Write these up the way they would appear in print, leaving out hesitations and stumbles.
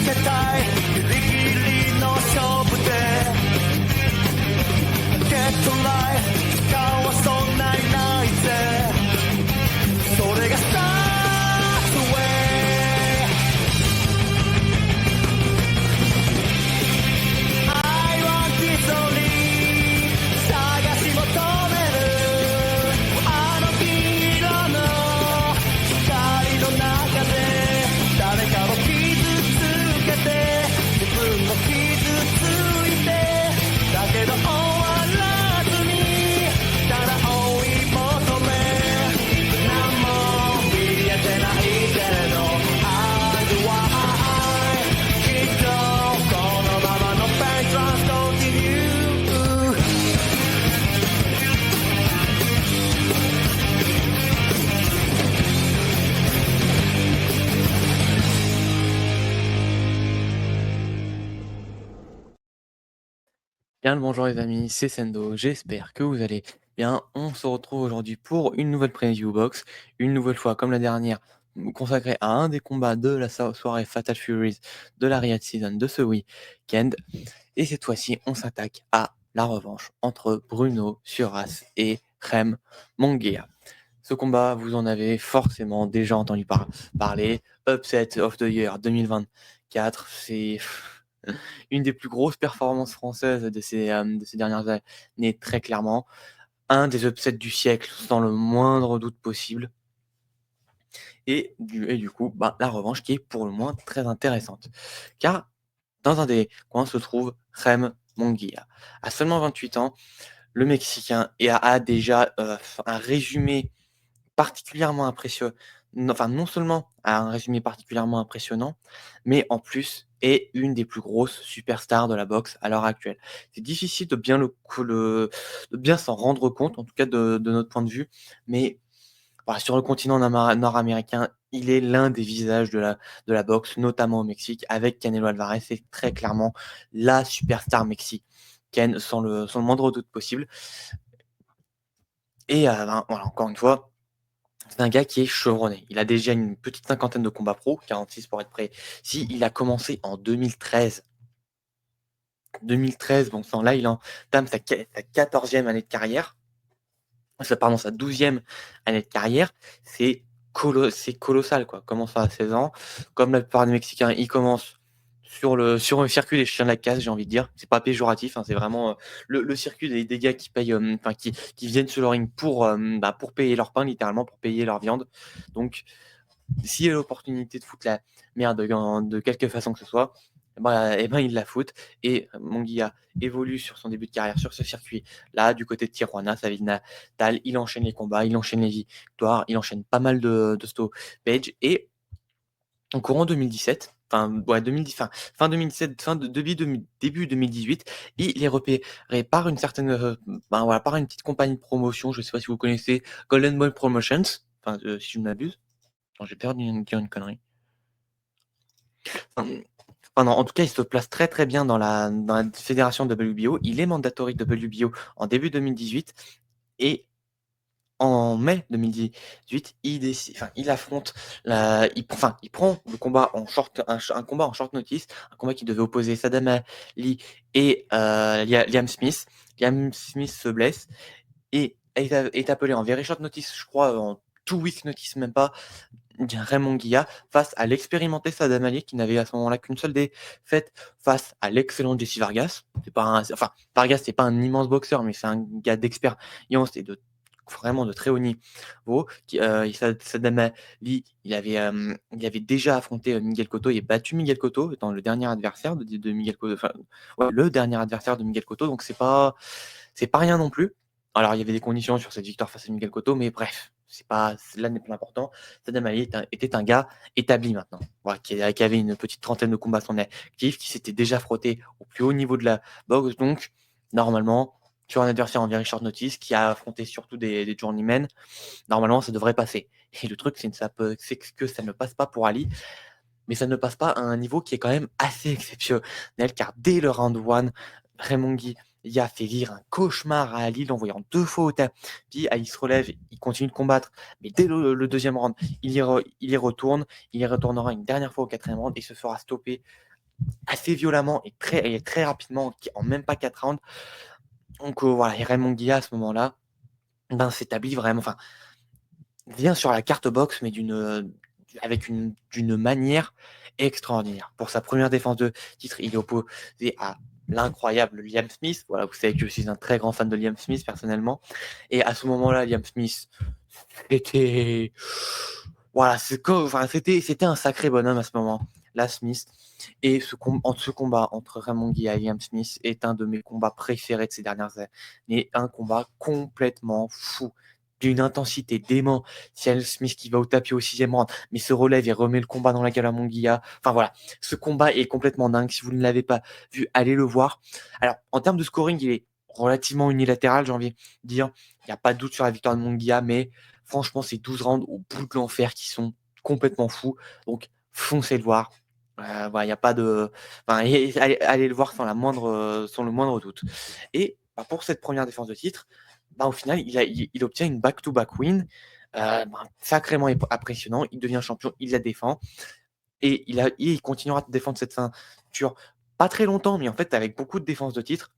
せたいギリギリの勝負で Get to life 時間はそんなにないぜそれが Start away I want this only 探し求めるあの黄色の光の中で誰かを傷つけて自分も傷ついてだけど終わらずにただ追い求め何も見えてないけれど I do I きっとこのままの Pain Trans Continue Bien le bonjour les amis, c'est Sendo, j'espère que vous allez bien. On se retrouve aujourd'hui pour une nouvelle preview box, une nouvelle fois comme la dernière, consacrée à un des combats de la soirée Fatal Furies de la Riot Season de ce week-end. Et cette fois-ci, on s'attaque à la revanche entre Bruno Suras et Rem Monguia. Ce combat, vous en avez forcément déjà entendu parler. Upset of the Year 2024, c'est une des plus grosses performances françaises de ces dernières années, très clairement. Un des upsets du siècle, sans le moindre doute possible. Et du coup, la revanche qui est pour le moins très intéressante. Car dans un des coins se trouve Rem Monguia. À seulement 28 ans, le Mexicain a déjà un résumé particulièrement impressionnant. Enfin, non seulement a un résumé particulièrement impressionnant, mais en plus est une des plus grosses superstars de la boxe à l'heure actuelle. C'est difficile de bien de bien s'en rendre compte, en tout cas de notre point de vue, mais voilà, sur le continent nord-américain, il est l'un des visages de la boxe, notamment au Mexique, avec Canelo Alvarez. C'est très clairement la superstar mexicaine, sans le moindre doute possible. Et voilà, encore une fois, c'est un gars qui est chevronné. Il a déjà une petite cinquantaine de combats pro, 46 pour être précis. Il a commencé en 2013. 2013, bon sang, là, il entame sa 14e année de carrière. Pardon, sa 12e année de carrière. C'est colossal, quoi. Commence à 16 ans. Comme la plupart des Mexicains, il commence sur le circuit des chiens de la casse, j'ai envie de dire. C'est pas péjoratif, hein, c'est vraiment le circuit des gars qui payent, qui viennent sur le ring pour payer leur pain, littéralement, pour payer leur viande. Donc, s'il y a l'opportunité de foutre la merde de quelque façon que ce soit, il la fout. Et Monguia évolue sur son début de carrière sur ce circuit-là, du côté de Tijuana, sa ville natale. Il enchaîne les combats, il enchaîne les victoires, il enchaîne pas mal de stoppages. Et en courant 2017, fin 2017, début 2018, il est repéré par une certaine, par une petite compagnie de promotion. Je ne sais pas si vous connaissez Golden Boy Promotions, si je ne m'abuse. J'ai peur de dire une connerie. Non, en tout cas, il se place très très bien dans la fédération WBO. Il est mandatory WBO en début 2018 et en mai 2018, il affronte il prend le combat en un combat en short notice, un combat qui devait opposer Saddam Ali et Liam Smith. Liam Smith se blesse et est appelé en very short notice, je crois, en 2 weeks notice, même pas, Rem Monguia face à l'expérimenté Saddam Ali qui n'avait à ce moment-là qu'une seule défaite face à l'excellent Jesse Vargas. Vargas, c'est pas un immense boxeur, mais c'est un gars d'expérience et vraiment de très haut niveau. Saddam Ali, il avait déjà affronté Miguel Cotto et battu Miguel Cotto étant le dernier adversaire de Miguel Cotto, le dernier adversaire de Miguel Cotto, donc c'est pas rien non plus. Alors il y avait des conditions sur cette victoire face à Miguel Cotto, mais bref, là n'est pas important. Saddam Ali était un gars établi maintenant, voilà, qui avait une petite trentaine de combats à son actif, qui s'était déjà frotté au plus haut niveau de la boxe, donc normalement, sur un adversaire en very short notice, qui a affronté surtout des journeymen, normalement ça devrait passer. Et le truc, c'est que ça ne passe pas pour Ali, mais ça ne passe pas à un niveau qui est quand même assez exceptionnel, car dès le round 1, Raymond Guy a fait vivre un cauchemar à Ali, l'envoyant 2 fois au tapis. Ali se relève, il continue de combattre, mais dès le deuxième round, il y retourne. Il y retournera une dernière fois au 4e round et se fera stopper assez violemment et très rapidement, en même pas 4 rounds. Donc voilà, et Raymond Guilla à ce moment-là, ben, s'établit vraiment, enfin, vient sur la carte boxe, mais d'une manière extraordinaire. Pour sa première défense de titre, il est opposé à l'incroyable Liam Smith. Voilà, vous savez que je suis un très grand fan de Liam Smith personnellement. Et à ce moment-là, Liam Smith était, voilà, c'était un sacré bonhomme à ce moment. Là, Smith. Et ce combat entre Raymond Guilla et Liam Smith est un de mes combats préférés de ces dernières années. Un combat complètement fou, d'une intensité dément. Liam Smith qui va au tapis au 6e round, mais se relève et remet le combat dans la gueule à Raymond Guilla. Enfin voilà, ce combat est complètement dingue. Si vous ne l'avez pas vu, allez le voir. Alors, en termes de scoring, il est relativement unilatéral, j'ai envie de dire. Il n'y a pas de doute sur la victoire de Monguia, mais franchement, c'est 12 rounds au bout de l'enfer qui sont complètement fous. Donc, foncez le voir. Voilà, il n'y a pas de. Enfin, allez le voir sans le moindre doute. Et bah, pour cette première défense de titre, bah, au final, il obtient une back-to-back win. Bah, sacrément impressionnant. Il devient champion, il la défend. Et il continuera de défendre cette ceinture pas très longtemps, mais en fait, avec beaucoup de défenses de titre.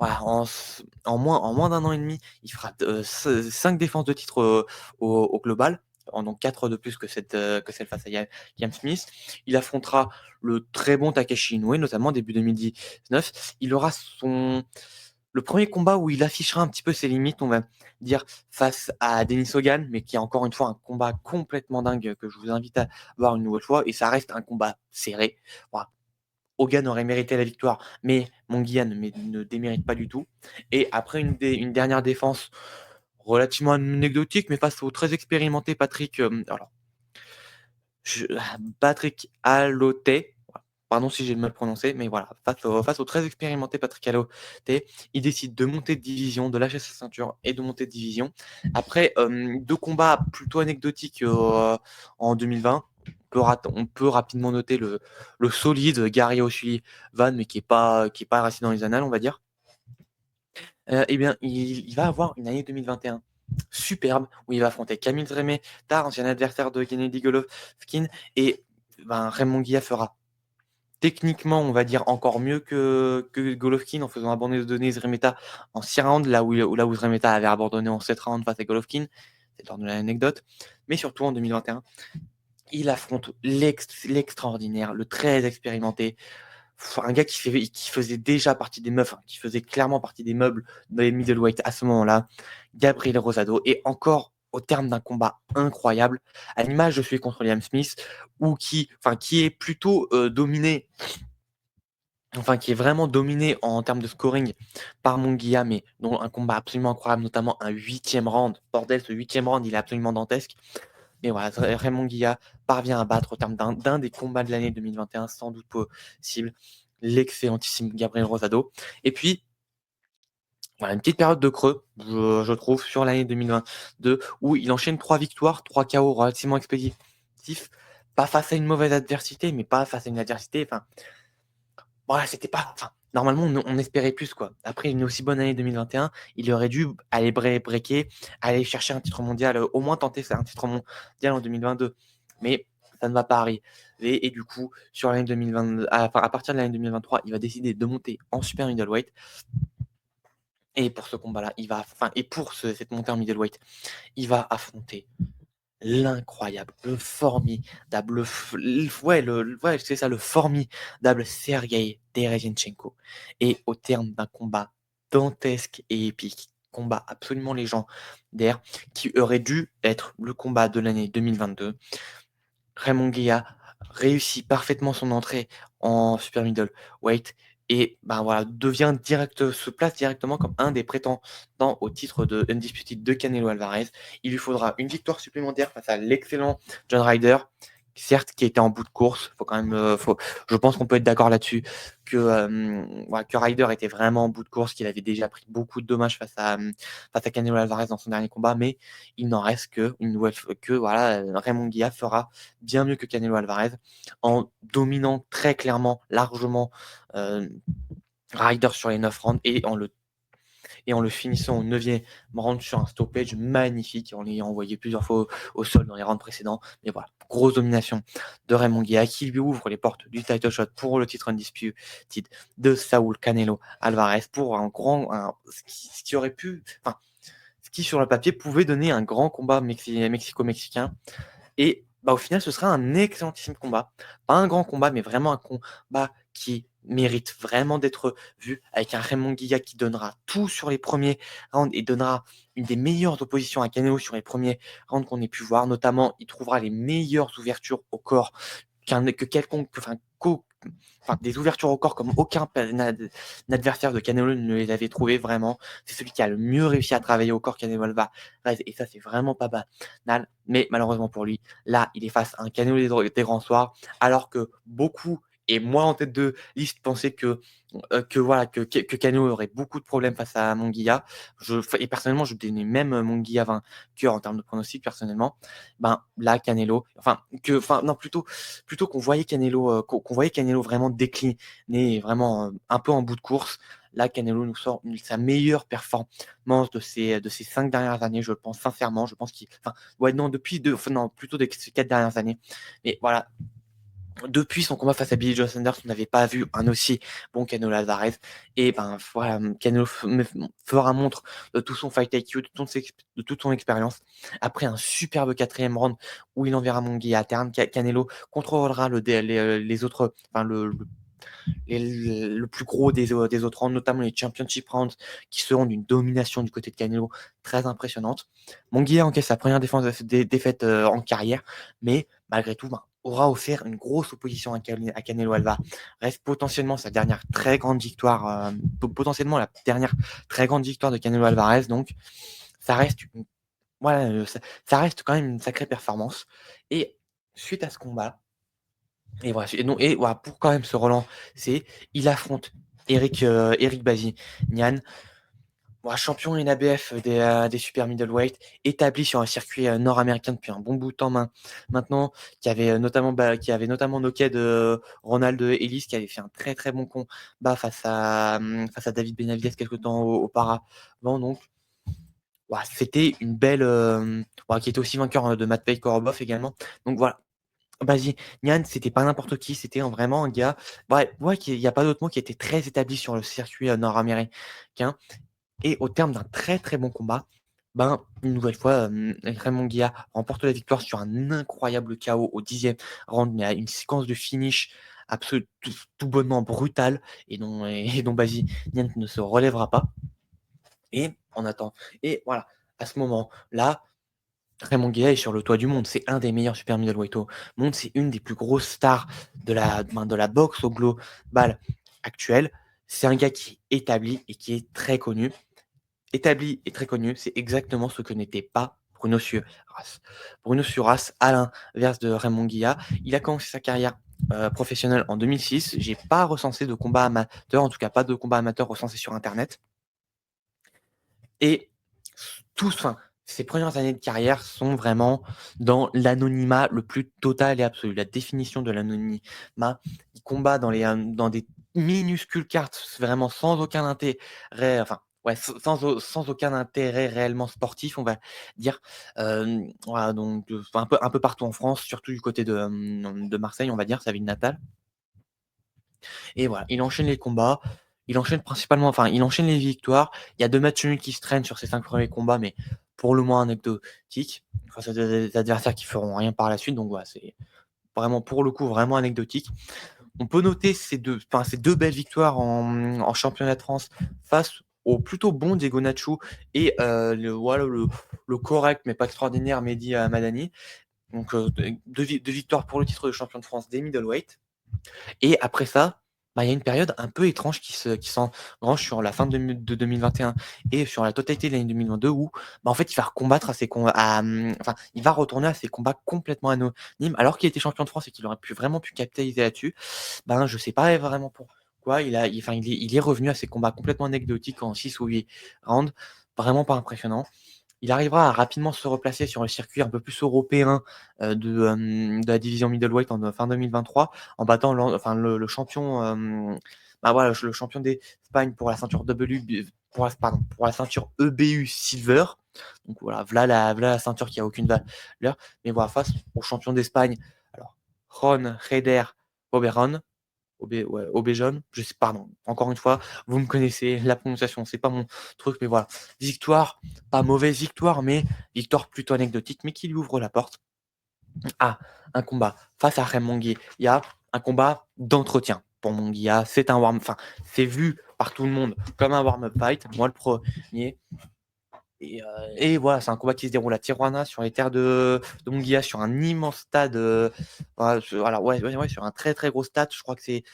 Voilà, en moins d'un an et demi, il fera 5 défenses de titre au global, donc 4 de plus que celle face à Liam Smith. Il affrontera le très bon Takeshi Inoue, notamment début 2019. Il aura le premier combat où il affichera un petit peu ses limites, on va dire, face à Denis Hogan, mais qui est encore une fois un combat complètement dingue que je vous invite à voir une nouvelle fois. Et ça reste un combat serré. Voilà. Hogan aurait mérité la victoire, mais Monguia ne démérite pas du tout. Et après une dernière défense relativement anecdotique, mais face au très expérimenté Patrick Aloté, pardon si j'ai mal prononcé, mais voilà, face au très expérimenté Patrick Aloté, il décide de monter de division, de lâcher sa ceinture et de monter de division. Après 2 combats plutôt anecdotiques en 2020, on peut rapidement noter le solide Gary O'Sullivan, mais qui est pas resté dans les annales, on va dire. Eh bien, il va avoir une année 2021 superbe, où il va affronter Camille Remeta, ancien adversaire de Gennady Golovkin, et ben, Raymond Guilla fera techniquement, on va dire, encore mieux que Golovkin en faisant abandonner Remeta en 6 rounds, là où Remeta avait abandonné en 7 rounds face à Golovkin. C'est lors de l'anecdote. Mais surtout en 2021, il affronte l'extraordinaire, le très expérimenté, un gars qui faisait déjà partie des meufs, qui faisait clairement partie des meubles dans les middleweight à ce moment-là, Gabriel Rosado, et encore au terme d'un combat incroyable, à l'image de celui contre Liam Smith, qui est plutôt dominé, qui est vraiment dominé en termes de scoring par Monguia, mais dont un combat absolument incroyable, notamment un 8e round. Bordel, ce 8e round, il est absolument dantesque. Et voilà, Raymond Guilla parvient à battre au terme d'un des combats de l'année 2021, sans doute possible, l'excellentissime Gabriel Rosado. Et puis, voilà, une petite période de creux, je trouve, sur l'année 2022, où il enchaîne 3 victoires, 3 KO relativement expéditifs, pas face à une mauvaise adversité, mais pas face à une adversité, voilà, c'était pas. Normalement, on espérait plus, quoi. Après une aussi bonne année 2021, il aurait dû aller breaker, aller chercher un titre mondial, au moins tenter un titre mondial en 2022. Mais ça ne va pas arriver. Et du coup, sur l'année 2020, à partir de l'année 2023, il va décider de monter en super middleweight. Et pour ce combat-là, cette montée en middleweight, il va affronter l'incroyable, le formidable, c'est ça, le formidable Sergei Derezynchenko. Et au terme d'un combat dantesque et épique, combat absolument légendaire, qui aurait dû être le combat de l'année 2022, Raymond Guilla réussit parfaitement son entrée en super middleweight et voilà, se place directement comme un des prétendants au titre de Undisputed de Canelo Alvarez. Il lui faudra une victoire supplémentaire face à l'excellent John Ryder, certes qui était en bout de course. Faut quand même, je pense qu'on peut être d'accord là-dessus que Ryder était vraiment en bout de course, qu'il avait déjà pris beaucoup de dommages face à Canelo Alvarez dans son dernier combat, mais il n'en reste Raymond Guilla fera bien mieux que Canelo Alvarez en dominant très clairement, largement Ryder sur les 9 rounds et en le finissant au 9e round sur un stoppage magnifique, en l'ayant envoyé plusieurs fois au sol dans les rounds précédents. Mais voilà, grosse domination de Raymond Guilla qui lui ouvre les portes du title shot pour le titre undisputed de Saúl Canelo Alvarez pour ce qui aurait pu, enfin, ce qui sur le papier pouvait donner un grand combat mexico-mexicain. Et bah, au final, ce sera un excellentissime combat. Pas un grand combat, mais vraiment un combat qui mérite vraiment d'être vu, avec un Raymond Guilla qui donnera tout sur les premiers rounds et donnera une des meilleures oppositions à Canelo sur les premiers rounds qu'on ait pu voir. Notamment, il trouvera les meilleures ouvertures au corps des ouvertures au corps comme aucun adversaire de Canelo ne les avait trouvées vraiment. C'est celui qui a le mieux réussi à travailler au corps, Canelo Alvarez, et ça c'est vraiment pas banal. Mais malheureusement pour lui, là il est face à un Canelo des grands soirs, alors que beaucoup, et moi en tête de liste, pensaient que Canelo aurait beaucoup de problèmes face à Munguia. Et personnellement, je donnais même Munguia vainqueur en termes de pronostic personnellement. Ben là, Canelo, non, plutôt qu'on voyait Canelo vraiment décliner, vraiment un peu en bout de course. Là, Canelo nous sort sa meilleure performance de ces 5 dernières années, je pense sincèrement. Je pense plutôt de ces 4 dernières années. Mais voilà, depuis son combat face à Billy Joe Saunders, on n'avait pas vu un aussi bon Canelo Alvarez. Et ben voilà, Canelo fera montre de tout son fight IQ, de toute son expérience. Après un superbe 4e round où il enverra Munguia à terre, Canelo contrôlera les autres, le plus gros des autres rounds, notamment les championship rounds, qui seront d'une domination du côté de Canelo très impressionnante. Munguia encaisse sa première défaite en carrière, mais malgré tout, aura offert une grosse opposition à Canelo Alvarez. Reste potentiellement sa dernière très grande victoire, potentiellement la dernière très grande victoire de Canelo Alvarez. Donc, ça reste ça reste quand même une sacrée performance. Et suite à ce combat, voilà, pour quand même ce relancer, il affronte Eric Bazignan, champion NABF des super middleweight, établi sur un circuit nord-américain depuis un bon bout de temps maintenant, qui avait notamment knocké de Ronald Ellis, qui avait fait un très très bon combat face à David Benavidez quelques temps auparavant. Donc, c'était une belle, qui était aussi vainqueur de Matvei Korobov également. Donc voilà. Bazignan, c'était pas n'importe qui, c'était vraiment un gars, il y a pas d'autre mot, qui était très établi sur le circuit nord-américain. Et au terme d'un très très bon combat, une nouvelle fois, Raymond Guilla remporte la victoire sur un incroyable KO au 10e round, mais à une séquence de finish absolument tout bonnement brutale, et dont Bazignan ne se relèvera pas. Et voilà, à ce moment-là, Raymond Guilla est sur le toit du monde. C'est un des meilleurs super middleweight au monde. C'est une des plus grosses stars de la boxe au global actuelle. C'est un gars qui est établi et qui est très connu. Établi et très connu, c'est exactement ce que n'était pas Bruno Suras. Bruno Suras, à l'inverse de Raymond Guilla, il a commencé sa carrière professionnelle en 2006. J'ai pas recensé de combat amateur, en tout cas pas de combat amateur recensé sur Internet. Et ses premières années de carrière sont vraiment dans l'anonymat le plus total et absolu. La définition de l'anonymat, il combat dans des minuscules cartes, vraiment sans aucun intérêt, sans aucun intérêt réellement sportif, on va dire. Voilà, donc un peu partout en France, surtout du côté de Marseille, on va dire, sa ville natale. Et voilà, il enchaîne les combats. Il enchaîne les victoires. Il y a 2 matchs nuls qui se traînent sur ses 5 premiers combats, mais pour le moins anecdotiques, face à des adversaires qui feront rien par la suite. Donc voilà, c'est vraiment, pour le coup, vraiment anecdotique. On peut noter ces deux belles victoires en championnat de France face au plutôt bon Diego Nacho et le correct mais pas extraordinaire Mehdi Madani. Donc deux victoires pour le titre de champion de France des middleweight. Et après ça, il y a une période un peu étrange qui s'engrange sur la fin de 2021 et sur la totalité de l'année 2022 où, en fait, il va recombattre il va retourner à ses combats complètement anonymes alors qu'il était champion de France et qu'il aurait vraiment pu capitaliser là-dessus. Je sais pas vraiment pourquoi il est revenu à ses combats complètement anecdotiques en 6 ou 8 rounds, vraiment pas impressionnant. Il arrivera à rapidement se replacer sur le circuit un peu plus européen de la division middleweight en fin 2023 en battant le champion, le champion d'Espagne pour la ceinture pour la ceinture EBU Silver. Donc voilà la ceinture qui a aucune valeur. Mais voilà, face au champion d'Espagne, alors Ron Reder Oberon, Obejon, je sais, pardon, encore une fois, vous me connaissez, la prononciation, c'est pas mon truc, mais voilà. Victoire, pas mauvaise victoire, mais victoire plutôt anecdotique, mais qui lui ouvre la porte à un combat face à Rem Manguier. Il y a un combat d'entretien pour Munguia. C'est un enfin, c'est vu par tout le monde comme un warm-up fight. Moi, le premier. Et voilà, c'est un combat qui se déroule à Tijuana, sur les terres de Munguia, sur un immense stade. Voilà, ouais, sur un très très gros stade. Je crois que c'est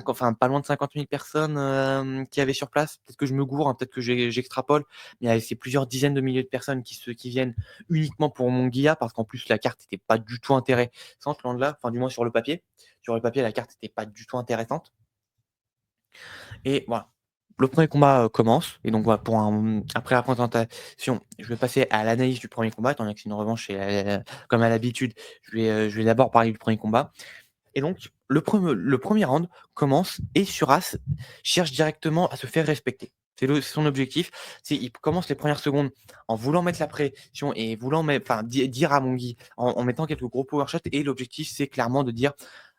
enfin, pas loin de 50 000 personnes qui avaient sur place. Peut-être que je me gourre, hein, peut-être que j'extrapole, mais c'est plusieurs dizaines de milliers de personnes qui viennent uniquement pour Munguia, parce qu'en plus la carte n'était pas du tout intéressante, loin de là, enfin du moins sur le papier. Sur le papier, la carte n'était pas du tout intéressante. Et voilà. Le premier combat commence. Et donc voilà, après la présentation, je vais passer à l'analyse du premier combat, étant donné que c'est une revanche. Et comme à l'habitude, je vais d'abord parler du premier combat. Et donc, le premier round commence et Suras cherche directement à se faire respecter. C'est son objectif. Il commence les premières secondes en voulant mettre la pression et voulant dire à Mongui, en mettant quelques gros power shots. Et l'objectif, c'est clairement de dire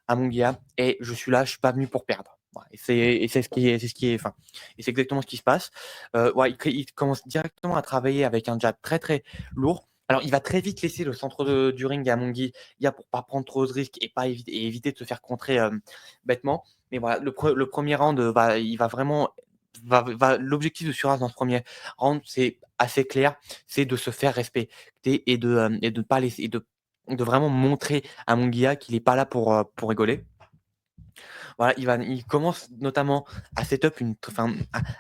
à Munguia, et je suis là, je suis pas venu pour perdre. Voilà. Et c'est c'est exactement ce qui se passe. Il commence directement à travailler avec un jab très très lourd. Alors, il va très vite laisser le centre du ring à Munguia pour pas prendre trop de risques et éviter de se faire contrer bêtement. Mais voilà, le premier round, il va vraiment. L'objectif de Suras dans ce premier round, c'est assez clair, c'est de se faire respecter et de pas laisser, de vraiment montrer à Munguia qu'il n'est pas là pour rigoler. Voilà, il commence notamment à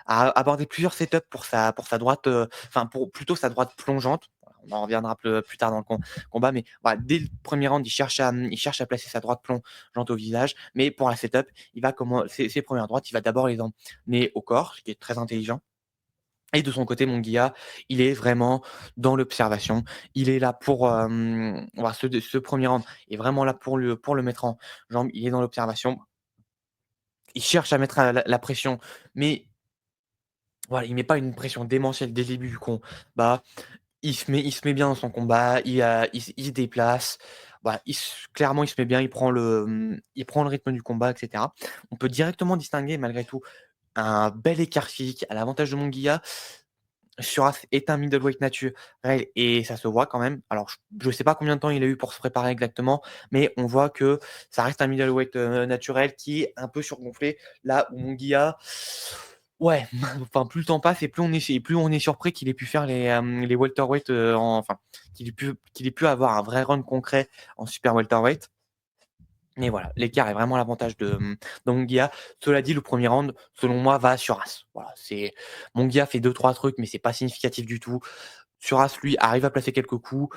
à aborder plusieurs setups pour sa droite, pour plutôt sa droite plongeante. On en reviendra plus tard dans le combat, mais voilà, dès le premier round, il cherche à placer sa droite plongeante au visage, mais pour la setup, il va ses premières droites, il va d'abord les emmener au corps, ce qui est très intelligent. Et de son côté, Munguia, il est vraiment dans l'observation. Il est là pour voilà, ce premier round est vraiment là pour le mettre en jambe. Il est dans l'observation. Il cherche à mettre la pression, mais voilà, il met pas une pression démentielle dès le début du combat. Il se met bien dans son combat, il se déplace. Voilà, clairement, il se met bien, il prend le rythme du combat, et cetera. On peut directement distinguer malgré tout un bel écart physique à l'avantage de Munguia. Suras est un middleweight naturel et ça se voit quand même. Alors, je sais pas combien de temps il a eu pour se préparer exactement, mais on voit que ça reste un middleweight naturel qui est un peu surgonflé. Là où Munguia, ouais, enfin, plus le temps passe et plus on est surpris qu'il ait pu faire les welterweight, qu'il ait pu avoir un vrai run concret en super welterweight. Mais voilà, l'écart est vraiment à l'avantage de Munguia. Cela dit, le premier round, selon moi, va à Suras. Voilà, Munguia fait 2-3 trucs, mais c'est pas significatif du tout. Suras, lui, arrive à placer quelques coups.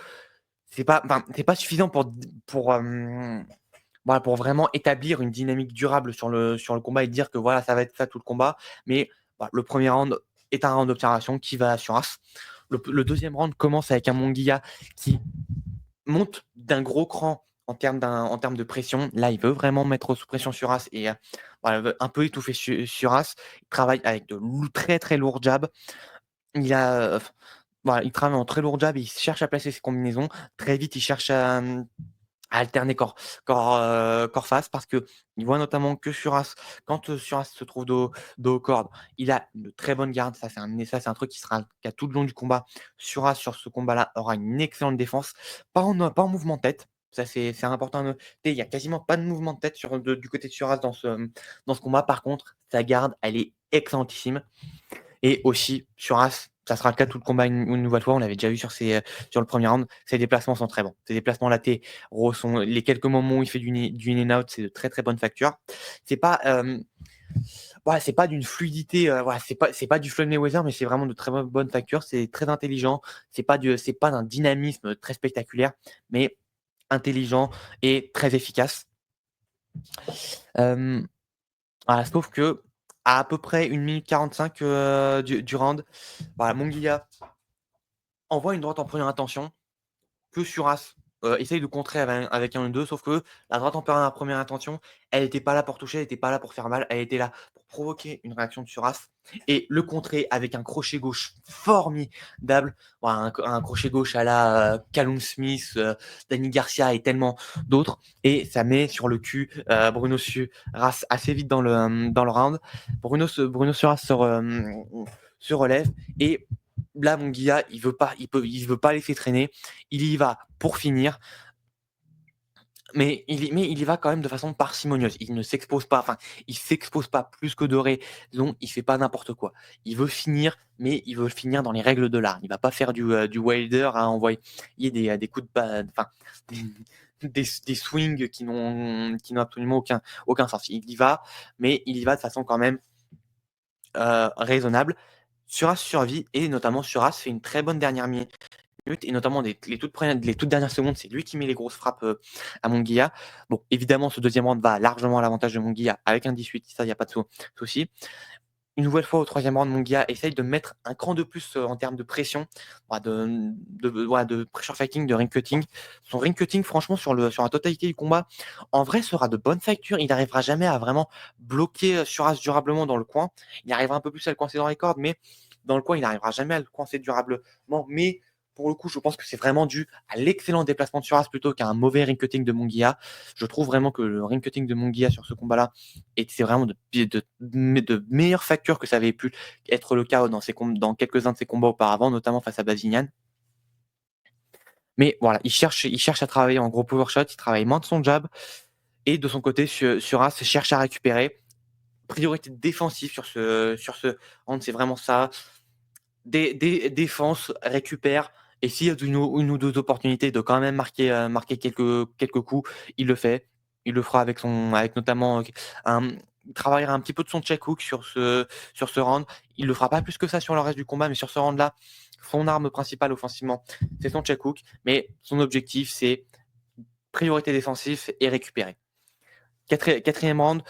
C'est pas suffisant voilà, pour vraiment établir une dynamique durable sur le combat et dire que voilà, ça va être ça tout le combat. Mais voilà, le premier round est un round d'observation qui va à Suras. Le deuxième round commence avec un Munguia qui monte d'un gros cran en termes de pression. Là, il veut vraiment mettre sous pression Suras et voilà, veut un peu étouffer Suras. Il travaille avec de très, très lourds jabs. Voilà, il travaille en très lourd jab, il cherche à placer ses combinaisons. Très vite, il cherche à alterner corps face, parce qu'il voit notamment que Suras, quand Suras se trouve dos aux cordes, il a une très bonne garde. Ça, c'est un truc qui sera le cas tout le long du combat. Suras, sur ce combat-là, aura une excellente défense. Pas en mouvement de tête. Ça, c'est important à noter. Il y a quasiment pas de mouvement de tête du côté de Suras dans ce combat. Par contre, sa garde, elle est excellentissime. Et aussi, Suras, ça sera le cas tout le combat une nouvelle fois. On l'avait déjà vu sur le premier round. Ses déplacements sont très bons. Ses déplacements latéraux sont les quelques moments où il fait du in and out, c'est de très très bonne facture. C'est pas voilà, c'est pas d'une fluidité, voilà, c'est pas du Floyd Mayweather, mais c'est vraiment de très bonne facture. C'est très intelligent. C'est pas d'un dynamisme très spectaculaire, mais intelligent et très efficace. Voilà, sauf que à peu près 1 minute 45 du round, voilà, Munguia envoie une droite en première intention que Suras essaye de contrer avec un 2, sauf que la droite en première intention, elle était pas là pour toucher, elle était pas là pour faire mal, elle était là pour provoquer une réaction de Suras et le contrer avec un crochet gauche formidable. Voilà, un crochet gauche à la, Callum Smith, Danny Garcia et tellement d'autres, et ça met sur le cul, Bruno Suras assez vite dans le round. Bruno Suras se relève et là, Munguia, il veut pas laisser traîner. Il y va pour finir, mais il y va quand même de façon parcimonieuse. Il ne s'expose pas, enfin, il s'expose pas plus que de raison, il fait pas n'importe quoi. Il veut finir, mais il veut finir dans les règles de l'art. Il va pas faire du Wilder à envoyer des coups de enfin, des swings qui n'ont absolument aucun sens. Il y va, mais il y va de façon quand même raisonnable. Suras survit et notamment Suras fait une très bonne dernière minute et notamment les toutes dernières secondes, c'est lui qui met les grosses frappes à Munguia. Bon, évidemment, ce deuxième round va largement à l'avantage de Munguia avec un 18, ça, il n'y a pas de souci. Une nouvelle fois, au troisième round, Munguia essaye de mettre un cran de plus en termes de pression, de pressure fighting, de ring cutting. Son ring cutting, franchement, sur la totalité du combat, en vrai, sera de bonne facture. Il n'arrivera jamais à vraiment bloquer Suras durablement dans le coin. Il arrivera un peu plus à le coincer dans les cordes, mais dans le coin, il n'arrivera jamais à le coincer durablement. Mais pour le coup, je pense que c'est vraiment dû à l'excellent déplacement de Suras plutôt qu'à un mauvais ring cutting de Munguia. Je trouve vraiment que le ring cutting de Munguia sur ce combat-là était vraiment de meilleure facture que ça avait pu être le cas dans quelques-uns de ses combats auparavant, notamment face à Bazinian. Mais voilà, il cherche à travailler en gros power shot, il travaille moins de son jab, et de son côté, Suras cherche à récupérer. Priorité défensive sur ce round, c'est vraiment ça. Défense, récupère, et s'il y a une ou deux opportunités de quand même marquer quelques coups, il le fait. Il le fera avec notamment il travaillera un petit peu de son check hook sur ce round. Il le fera pas plus que ça sur le reste du combat, mais sur ce round-là, son arme principale offensivement, c'est son check hook. Mais son objectif, c'est priorité défensive et récupérer. Quatrième round,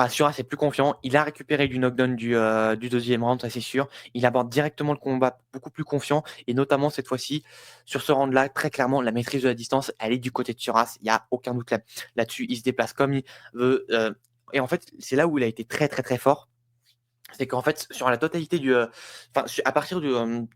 Suras est plus confiant. Il a récupéré du knockdown du deuxième round, ça c'est sûr. Il aborde directement le combat beaucoup plus confiant. Et notamment cette fois-ci, sur ce round-là, très clairement, la maîtrise de la distance, elle est du côté de Suras. Il n'y a aucun doute là-dessus. Il se déplace comme il veut. Et en fait, c'est là où il a été très très très fort. C'est qu'en fait, sur la totalité à partir de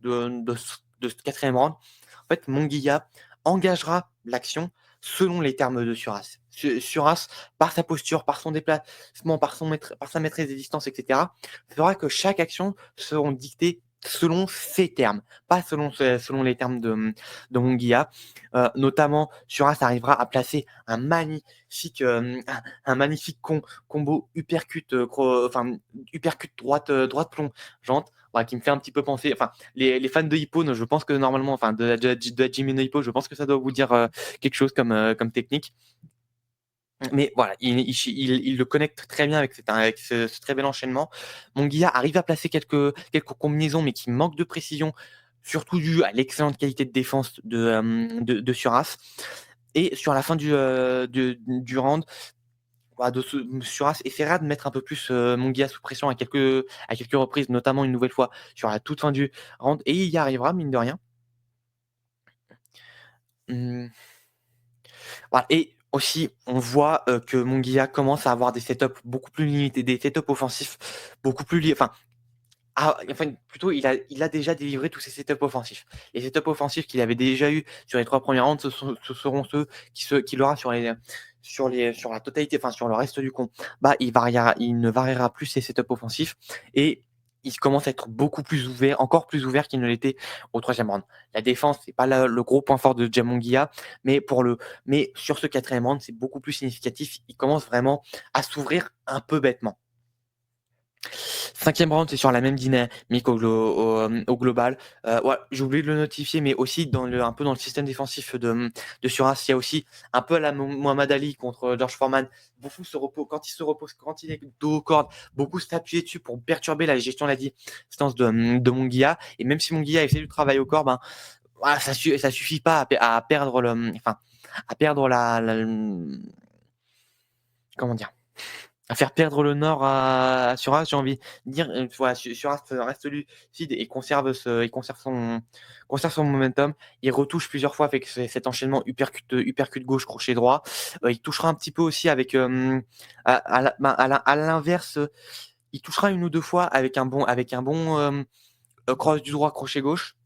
ce quatrième round, en fait, Munguia engagera l'action selon les termes de Suras. Suras, par sa posture, par son déplacement, par sa maîtrise des distances, etc., fera que chaque action seront dictées selon ses termes, pas selon les termes de Munguia. Notamment, Suras arrivera à placer un magnifique combo uppercut, uppercut droite plongeante, qui me fait un petit peu penser. Enfin, les fans de Hippo, je pense que normalement, enfin de la Jimmy no Hippo, je pense que ça doit vous dire quelque chose comme technique. Mais voilà, il le connecte très bien avec ce très bel enchaînement. Munguia arrive à placer quelques combinaisons, mais qui manquent de précision, surtout dû à l'excellente qualité de défense de Suras. Et sur la fin du round, Suras essaiera de mettre un peu plus Munguia sous pression à quelques reprises, notamment une nouvelle fois sur la toute fin du round, et il y arrivera, mine de rien. Mmh. Voilà, et aussi, on voit que Munguia commence à avoir des setups beaucoup plus limités, des setups offensifs beaucoup plus plutôt, il a déjà délivré tous ses setups offensifs. Les setups offensifs qu'il avait déjà eu sur les 3 premiers rounds, ce seront ceux qu'il aura sur la totalité, enfin sur le reste du combat. Il ne variera plus ses setups offensifs, et il commence à être encore plus ouvert qu'il ne l'était au troisième round. La défense, c'est pas le gros point fort de Munguia, mais sur ce quatrième round, c'est beaucoup plus significatif. Il commence vraiment à s'ouvrir un peu bêtement. Cinquième round, c'est sur la même dynamique au global. Ouais, j'ai oublié de le notifier, mais aussi un peu dans le système défensif de Suras, il y a aussi un peu à la Mohamed Ali contre George Foreman. Beaucoup quand il est dos aux cordes, beaucoup s'appuyer dessus pour perturber la gestion de la distance de Munguia. Et même si Munguia essaie du travail au corps, voilà, ça suffit pas à perdre comment dire, faire perdre le nord à Suras, j'ai envie de dire. Voilà, Suras reste lucide et conserve son momentum. Il retouche plusieurs fois avec cet enchaînement uppercut gauche, crochet droit. Il touchera un petit peu aussi avec, à l'inverse, il touchera une ou deux fois avec un bon cross du droit, crochet gauche.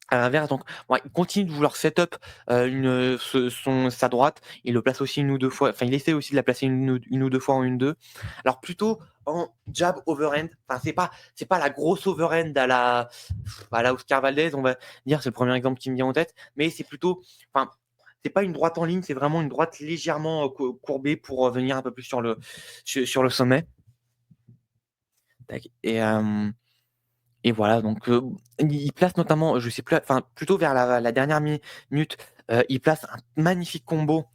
À l'inverse, donc, ouais, il continue de vouloir setup sa droite. Il le place aussi une ou deux fois. Enfin, il essaie aussi de la placer une ou deux fois en 1-2. Alors, plutôt en jab overhand. Enfin, c'est pas la grosse overhand à la Oscar Valdez, on va dire. C'est le premier exemple qui me vient en tête. Mais c'est plutôt. Enfin, c'est pas une droite en ligne, c'est vraiment une droite légèrement courbée pour venir un peu plus sur le sommet. Tac. Et voilà, donc il place notamment, je sais plus, enfin plutôt vers la dernière minute, il place un magnifique combo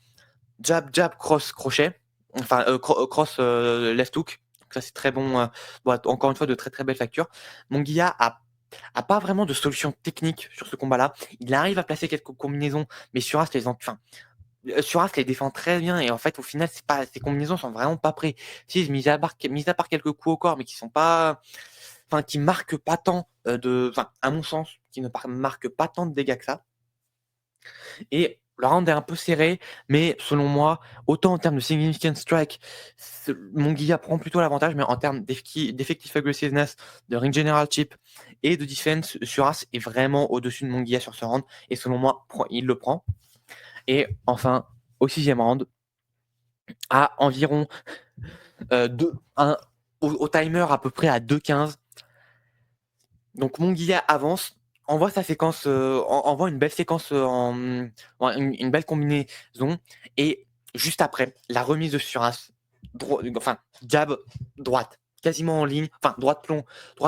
jab, jab, cross, crochet, enfin cross, left hook. Donc ça c'est très bon, encore une fois de très très belle facture. Munguia a pas vraiment de solution technique sur ce combat-là. Il arrive à placer quelques combinaisons, mais Suras les défend très bien et en fait au final ces combinaisons sont vraiment pas précises, mis à part quelques coups au corps, mais qui sont pas, enfin qui marquent pas tant à mon sens, qui ne marquent pas tant de dégâts que ça. Et le round est un peu serré, mais selon moi, autant en termes de significant strike, Munguia prend plutôt l'avantage, mais en termes d'effective aggressiveness, de ring general chip et de defense, Suras est vraiment au-dessus de Munguia sur ce round, et selon moi, il le prend. Et enfin, au 6e round, à environ au timer à peu près à 2,15. Donc Munguia avance, envoie sa séquence, envoie une belle séquence, une belle combinaison, et juste après, la remise de Suras, jab droite, quasiment en ligne, droite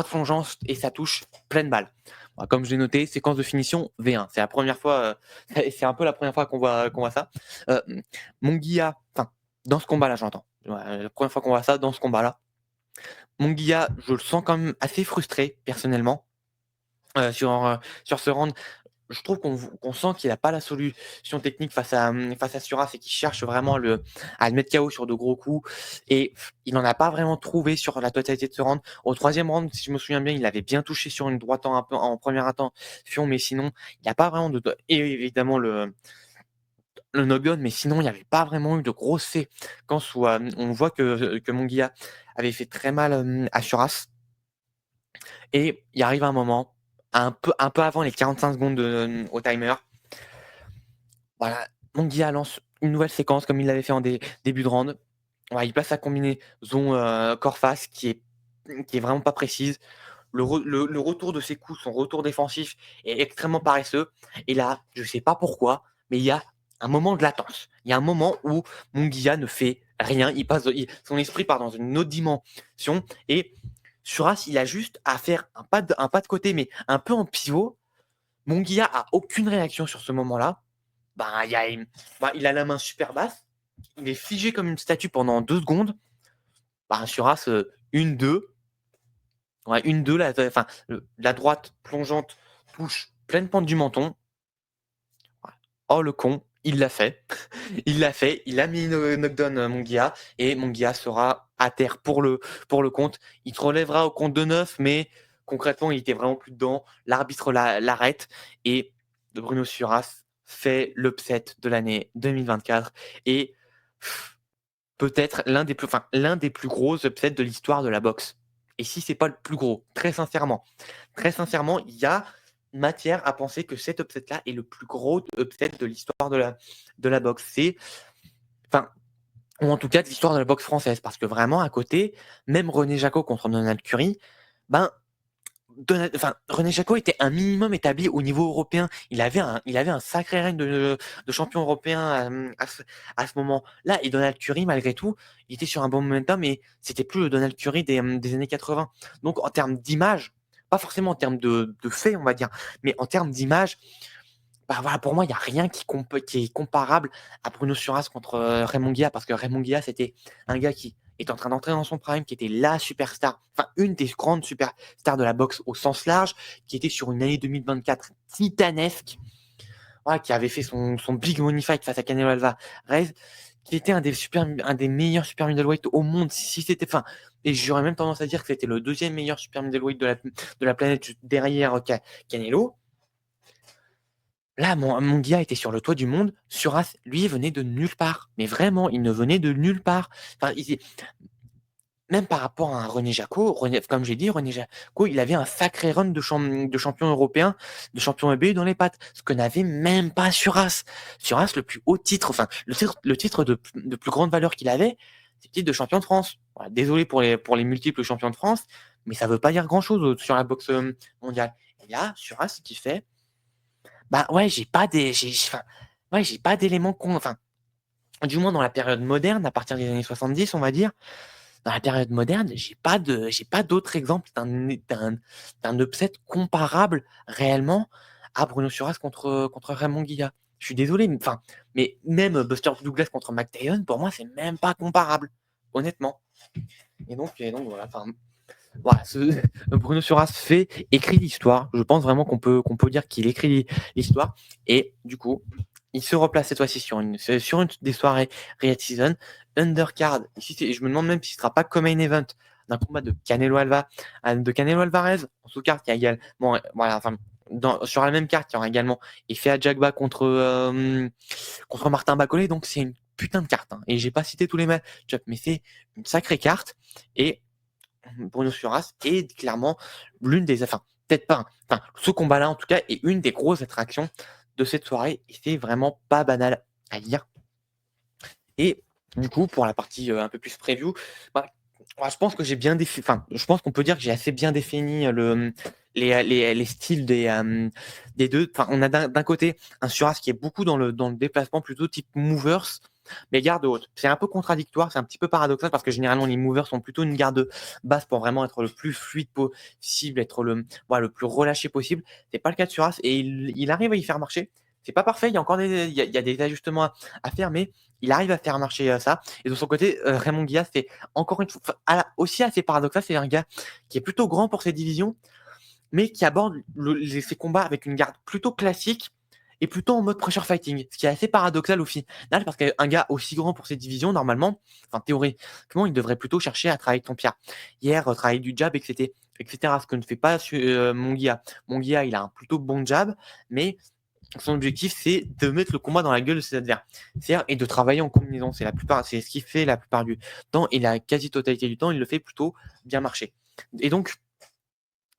plongeante, et ça touche pleine balle. Bon, comme je l'ai noté, séquence de finition V1. C'est la première fois, c'est un peu la première fois qu'on voit ça. Munguia, dans ce combat-là, j'entends. La première fois qu'on voit ça dans ce combat-là. Munguia, je le sens quand même assez frustré, personnellement, sur ce round. Je trouve qu'on sent qu'il n'a pas la solution technique face à Suras, et qu'il cherche vraiment à le mettre KO sur de gros coups. Et il n'en a pas vraiment trouvé sur la totalité de ce round. Au 3e round, si je me souviens bien, il avait bien touché sur une droite en premier intention, mais sinon, il n'y a pas vraiment et évidemment le knockdown, mais sinon, il n'y avait pas vraiment eu de grosses séquences où on voit que Munguia avait fait très mal à Suras. Et il arrive un moment, un peu avant les 45 secondes au timer. Voilà, Munguia lance une nouvelle séquence comme il l'avait fait en début de round. Voilà, il place sa combinaison corps-face qui est vraiment pas précise. Le retour de ses coups, son retour défensif est extrêmement paresseux. Et là, je sais pas pourquoi, mais il y a un moment de latence. Il y a un moment où Munguia ne fait rien. Son esprit part dans une autre dimension. Et Suras, il a juste à faire un pas de côté, mais un peu en pivot. Munguia a aucune réaction sur ce moment-là. Il a la main super basse. Il est figé comme une statue pendant 2 secondes. Suras, 1-2. Ouais, 1-2, la droite plongeante touche pleine pente du menton. Oh le con, il l'a fait. Il l'a fait. Il a mis une knockdown Munguia, et Munguia sera à terre pour le compte. Il te relèvera au compte de 9, mais concrètement, il était vraiment plus dedans. L'arbitre l'arrête, et Bruno Suras fait l'upset de l'année 2024, et peut-être l'un des plus gros upsets de l'histoire de la boxe. Et si c'est pas le plus gros, très sincèrement, il y a matière à penser que cet upset-là est le plus gros upset de l'histoire de la boxe. Ou en tout cas de l'histoire de la boxe française, parce que vraiment à côté, même René Jacot contre Donald Curry, René Jacot était un minimum établi au niveau européen. Il avait un sacré règne de champion européen à ce moment-là. Et Donald Curry, malgré tout, il était sur un bon momentum, mais c'était plus le Donald Curry des années 80. Donc en termes d'image, pas forcément en termes de faits, on va dire, mais en termes d'image, pour moi, il n'y a rien qui est comparable à Bruno Suras contre Raymond Guilla, parce que Raymond Guilla, c'était un gars qui est en train d'entrer dans son prime, qui était la superstar, une des grandes superstars de la boxe au sens large, qui était sur une année 2024 titanesque, qui avait fait son Big Money Fight face à Canelo Alvarez, qui était un des meilleurs super middleweight au monde. Si c'était, enfin, et j'aurais même tendance à dire que c'était le deuxième meilleur super middleweight de la planète derrière Canelo. Là, Mongia était sur le toit du monde. Suras, lui, venait de nulle part. Mais vraiment, il ne venait de nulle part. Enfin, même par rapport à un René Jacquot, comme j'ai dit, René Jacquot, il avait un sacré run de champion européen, de champion EBU dans les pattes, ce que n'avait même pas Suras. Suras, le plus haut titre, enfin, le titre de plus grande valeur qu'il avait, c'est le titre de champion de France. Voilà, désolé pour les multiples champions de France, mais ça veut pas dire grand chose sur la boxe mondiale. Et là, Suras, ce qu'il fait, bah ouais, j'ai pas d'éléments enfin, du moins dans la période moderne, à partir des années 70, on va dire, dans la période moderne, j'ai pas d'autres exemples d'un upset comparable réellement à Bruno Suras contre Raymond Guilla. Je suis désolé, enfin, mais même Buster Douglas contre McTayon, pour moi, c'est même pas comparable, honnêtement. Et donc voilà, enfin, voilà, Bruno Suras écrit l'histoire. Je pense vraiment qu'on peut dire qu'il écrit l'histoire. Et du coup, il se replace cette fois-ci sur une des soirées Riot Season. Undercard. Ici, je me demande même s'il ne sera pas comme main event d'un combat de Canelo Alvarez. En sous-carte, il y a également, voilà, enfin, sur la même carte, il y aura également Ifea Jagba contre Martin Bacolé. Donc, c'est une putain de carte. Hein. Et j'ai pas cité tous les match-ups, mais c'est une sacrée carte. Et Bruno Suras est clairement l'une des, enfin, peut-être pas, enfin, ce combat-là en tout cas est une des grosses attractions de cette soirée et c'est vraiment pas banal à lire. Et du coup, pour la partie un peu plus preview, bah, je pense que j'ai bien défini, enfin, je pense qu'on peut dire que j'ai assez bien défini les styles des deux. Enfin, on a d'un côté un Suras qui est beaucoup dans le déplacement plutôt type movers, mais garde haute. C'est un peu contradictoire, c'est un petit peu paradoxal parce que généralement les movers sont plutôt une garde basse pour vraiment être le plus fluide possible, être le plus relâché possible. C'est pas le cas de Suras et il arrive à y faire marcher. C'est pas parfait, il y a encore il y a des ajustements à faire, mais il arrive à faire marcher ça. Et de son côté, Raymond Guilla, c'est encore une fois aussi assez paradoxal. C'est un gars qui est plutôt grand pour ses divisions, mais qui aborde ses combats avec une garde plutôt classique et plutôt en mode pressure fighting. Ce qui est assez paradoxal au final, parce qu'un gars aussi grand pour ses divisions, normalement, enfin théoriquement, il devrait plutôt chercher à travailler ton pierre. Hier, travailler du jab, etc. Ce que ne fait pas Monguia. Monguia, il a un plutôt bon jab, mais son objectif, c'est de mettre le combat dans la gueule de ses adversaires et de travailler en combinaison. C'est ce qu'il fait la plupart du temps et la quasi-totalité du temps, il le fait plutôt bien marcher. Et donc,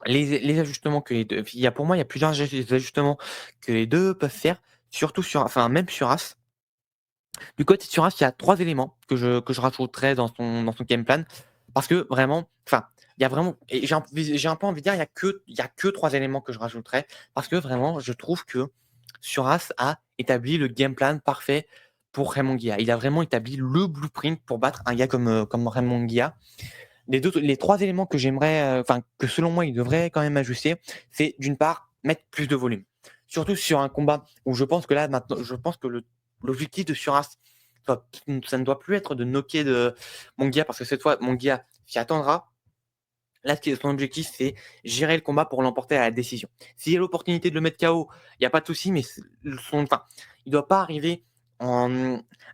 les ajustements que les deux, pour moi, il y a plusieurs ajustements que les deux peuvent faire, surtout même sur As. Du côté de Suras, il y a 3 éléments que je rajouterais dans son game plan parce que vraiment, enfin, il y a vraiment et j'ai un peu envie de dire, il y a que 3 éléments que je rajouterais parce que vraiment, je trouve que Suras a établi le game plan parfait pour Raymond Guilla. Il a vraiment établi le blueprint pour battre un gars comme Raymond Guilla. Les 3 éléments que j'aimerais, enfin, que selon moi, il devrait quand même ajuster, c'est d'une part, mettre plus de volume. Surtout sur un combat où je pense que là, maintenant, je pense que l'objectif de Suras, ça ne doit plus être de knocker de Monguia parce que cette fois, Monguia s'y attendra. Là, son objectif, c'est gérer le combat pour l'emporter à la décision. S'il y a l'opportunité de le mettre KO, il n'y a pas de souci, mais il ne doit pas arriver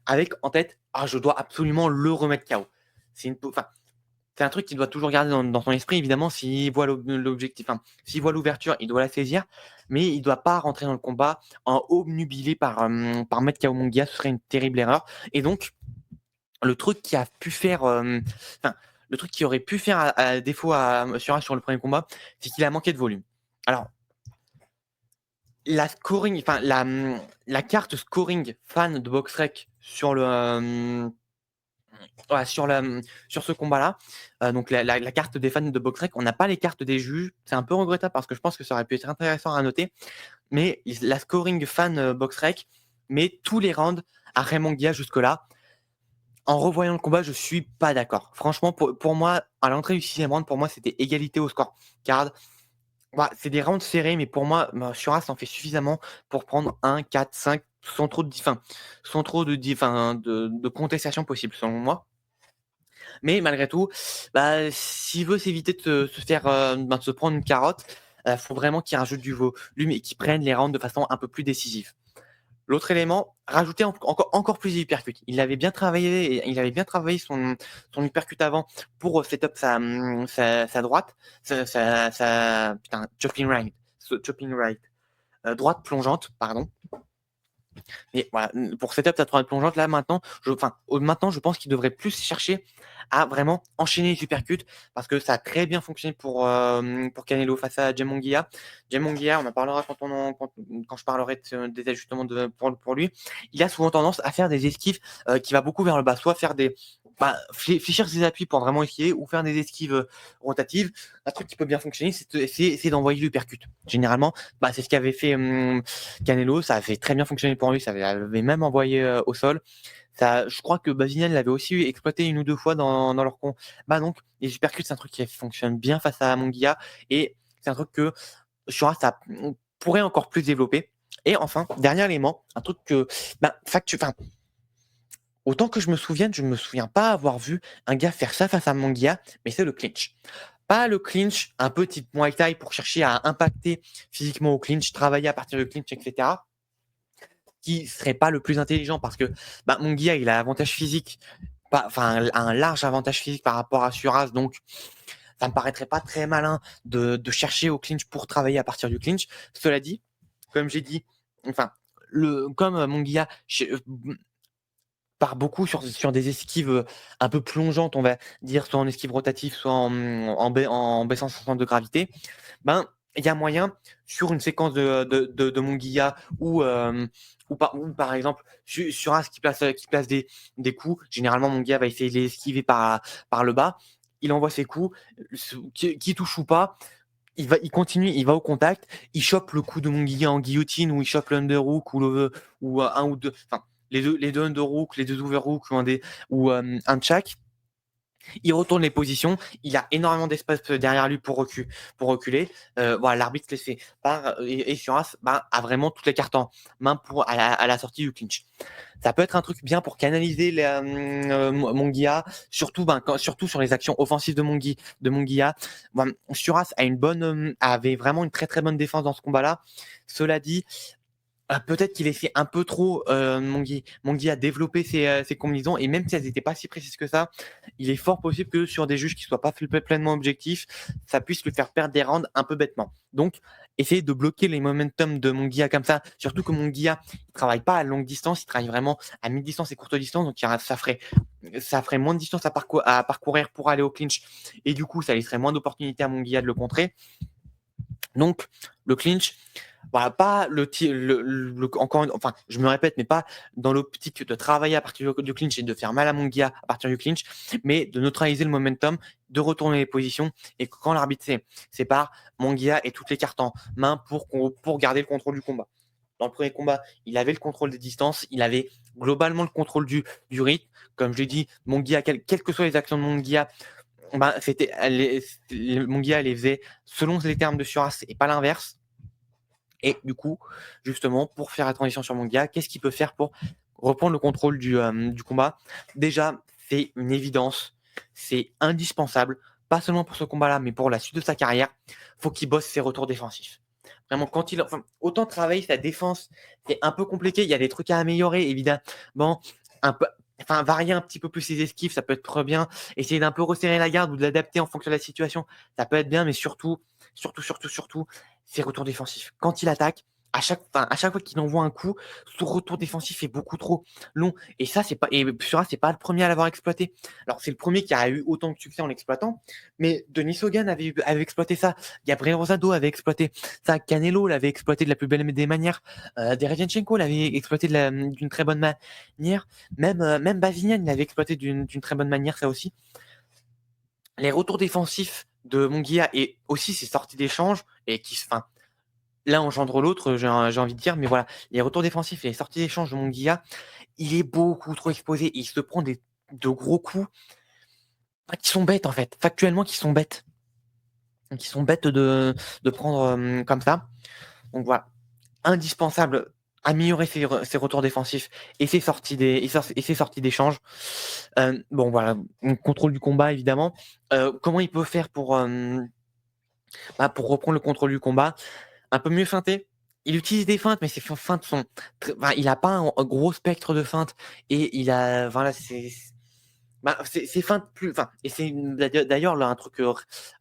avec en tête, je dois absolument le remettre KO. C'est un truc qu'il doit toujours garder dans son esprit. Évidemment, s'il voit l'objectif, s'il voit l'ouverture, il doit la saisir, mais il ne doit pas rentrer dans le combat en obnubilé par mettre KO Monguia. Ce serait une terrible erreur. Et donc, le truc qui a pu faire, le truc qui aurait pu faire à défaut sur le premier combat, c'est qu'il a manqué de volume. Alors, la scoring, la carte scoring fan de BoxRec sur le sur ce combat-là, donc la carte des fans de BoxRec, on n'a pas les cartes des juges. C'est un peu regrettable parce que je pense que ça aurait pu être intéressant à noter. Mais la scoring fan BoxRec met tous les rounds à Raymond Guilla jusque-là. En revoyant le combat, je suis pas d'accord. Franchement, pour moi, à l'entrée du 6e round, pour moi, c'était égalité au score card. C'est des rounds serrés, mais pour moi, Suras en fait suffisamment pour prendre 1, 4, 5 sans trop de contestation possible, selon moi. Mais malgré tout, s'il veut s'éviter de se prendre une carotte, faut vraiment qu'il rajoute du volume et qu'il prenne les rounds de façon un peu plus décisive. L'autre élément, rajouter encore plus d'hypercut. Il avait bien travaillé, son hypercut avant pour setup sa droite, putain, chopping right, droite plongeante, pardon. Et voilà, pour setup ta droite plongeante, là maintenant, je pense qu'il devrait plus chercher à vraiment enchaîner les uppercuts parce que ça a très bien fonctionné pour Canelo face à Jim Munguia. Jim Munguia, on en parlera quand je parlerai des ajustements pour lui. Il a souvent tendance à faire des esquives qui va beaucoup vers le bas, soit faire fléchir ses appuis pour vraiment esquiver ou faire des esquives rotatives. Un truc qui peut bien fonctionner, c'est d'envoyer l'uppercut. Généralement, c'est ce qu'avait fait Canelo, ça avait très bien fonctionné pour lui, ça avait même envoyé au sol. Ça, je crois que Basinian l'avait aussi exploité une ou deux fois dans leur con. Donc, les uppercuts, c'est un truc qui fonctionne bien face à Munguia et c'est un truc que Shura, ça pourrait encore plus développer. Et enfin, dernier élément, un truc que, autant que je me me souviens pas avoir vu un gars faire ça face à Munguia, mais c'est le clinch. Pas le clinch, un petit Muay Thai pour chercher à impacter physiquement au clinch, travailler à partir du clinch, etc. Qui serait pas le plus intelligent parce que Munguia, il a avantage physique, un large avantage physique par rapport à Suras, donc ça me paraîtrait pas très malin de chercher au clinch pour travailler à partir du clinch. Cela dit, comme j'ai dit, comme Munguia part beaucoup sur des esquives un peu plongeantes, on va dire, soit en esquive rotative, soit en baissant son centre de gravité, il y a moyen sur une séquence de Munguia ou par exemple sur As qui place des coups. Généralement, Munguia va essayer de les esquiver par le bas. Il envoie ses coups, qui touche ou pas. Il continue, il va au contact, il chope le coup de Munguia en guillotine ou il chope l'underhook ou un ou deux, les deux underhooks, les deux overhooks ou un de chaque. Il retourne les positions, il a énormément d'espace derrière lui pour reculer. L'arbitre laisse part et Suras a vraiment toutes les cartes en main à la sortie du clinch. Ça peut être un truc bien pour canaliser Munguia, surtout sur les actions offensives de Munguia. Suras avait vraiment une très très bonne défense dans ce combat-là. Cela dit, peut-être qu'il essaie un peu trop, Munguia, a développé ses combinaisons et même si elles n'étaient pas si précises que ça, il est fort possible que sur des juges qui ne soient pas pleinement objectifs, ça puisse lui faire perdre des rounds un peu bêtement. Donc, essayer de bloquer les momentum de Munguia comme ça, surtout que Munguia ne travaille pas à longue distance, il travaille vraiment à mi-distance et courte distance, donc ça ferait moins de distance à parcourir pour aller au clinch et du coup, ça laisserait moins d'opportunités à Munguia de le contrer. Donc, le clinch, pas je me répète, mais pas dans l'optique de travailler à partir du clinch et de faire mal à Munguia à partir du clinch, mais de neutraliser le momentum, de retourner les positions et que quand l'arbitre sépare, Munguia ait toutes les cartes en main pour garder le contrôle du combat. Dans le premier combat, il avait le contrôle des distances, il avait globalement le contrôle du rythme. Comme je l'ai dit, Munguia, quelles que soient les actions de Munguia, Munguia les faisait selon les termes de Suras et pas l'inverse. Et du coup, justement, pour faire la transition sur Munguia, qu'est-ce qu'il peut faire pour reprendre le contrôle du combat? Déjà, c'est une évidence, c'est indispensable, pas seulement pour ce combat-là, mais pour la suite de sa carrière. Faut qu'il bosse ses retours défensifs. Vraiment, autant travailler sa défense, c'est un peu compliqué. Il y a des trucs à améliorer, évidemment. Varier un petit peu plus ses esquives, ça peut être très bien. Essayer d'un peu resserrer la garde ou de l'adapter en fonction de la situation, ça peut être bien, mais surtout, ses retours défensifs. Quand il attaque, à chaque fois qu'il envoie un coup, son retour défensif est beaucoup trop long. Et ça, c'est pas le premier à l'avoir exploité. Alors, c'est le premier qui a eu autant de succès en l'exploitant, mais Denis Hogan avait exploité ça. Gabriel Rosado avait exploité ça. Canelo l'avait exploité de la plus belle des manières. Derevyanchenko l'avait exploité d'une très bonne manière. Même Basinian l'avait exploité d'une très bonne manière, ça aussi. Les retours défensifs de Munguia et aussi ses sorties d'échange et l'un engendre l'autre, j'ai envie de dire, mais voilà, les retours défensifs et les sorties d'échange de Munguia, il est beaucoup trop exposé et il se prend de gros coups qui sont bêtes en fait, factuellement qui sont bêtes. Qui sont bêtes de prendre comme ça. Donc voilà, indispensable, améliorer ses retours défensifs et ses sorties d'échange. Voilà, contrôle du combat évidemment. Comment il peut faire pour reprendre le contrôle du combat? Un peu mieux feinter. il utilise des feintes, mais ses feintes sont il a pas un gros spectre de feintes et il a voilà, c'est feintes plus et c'est d'ailleurs là un truc,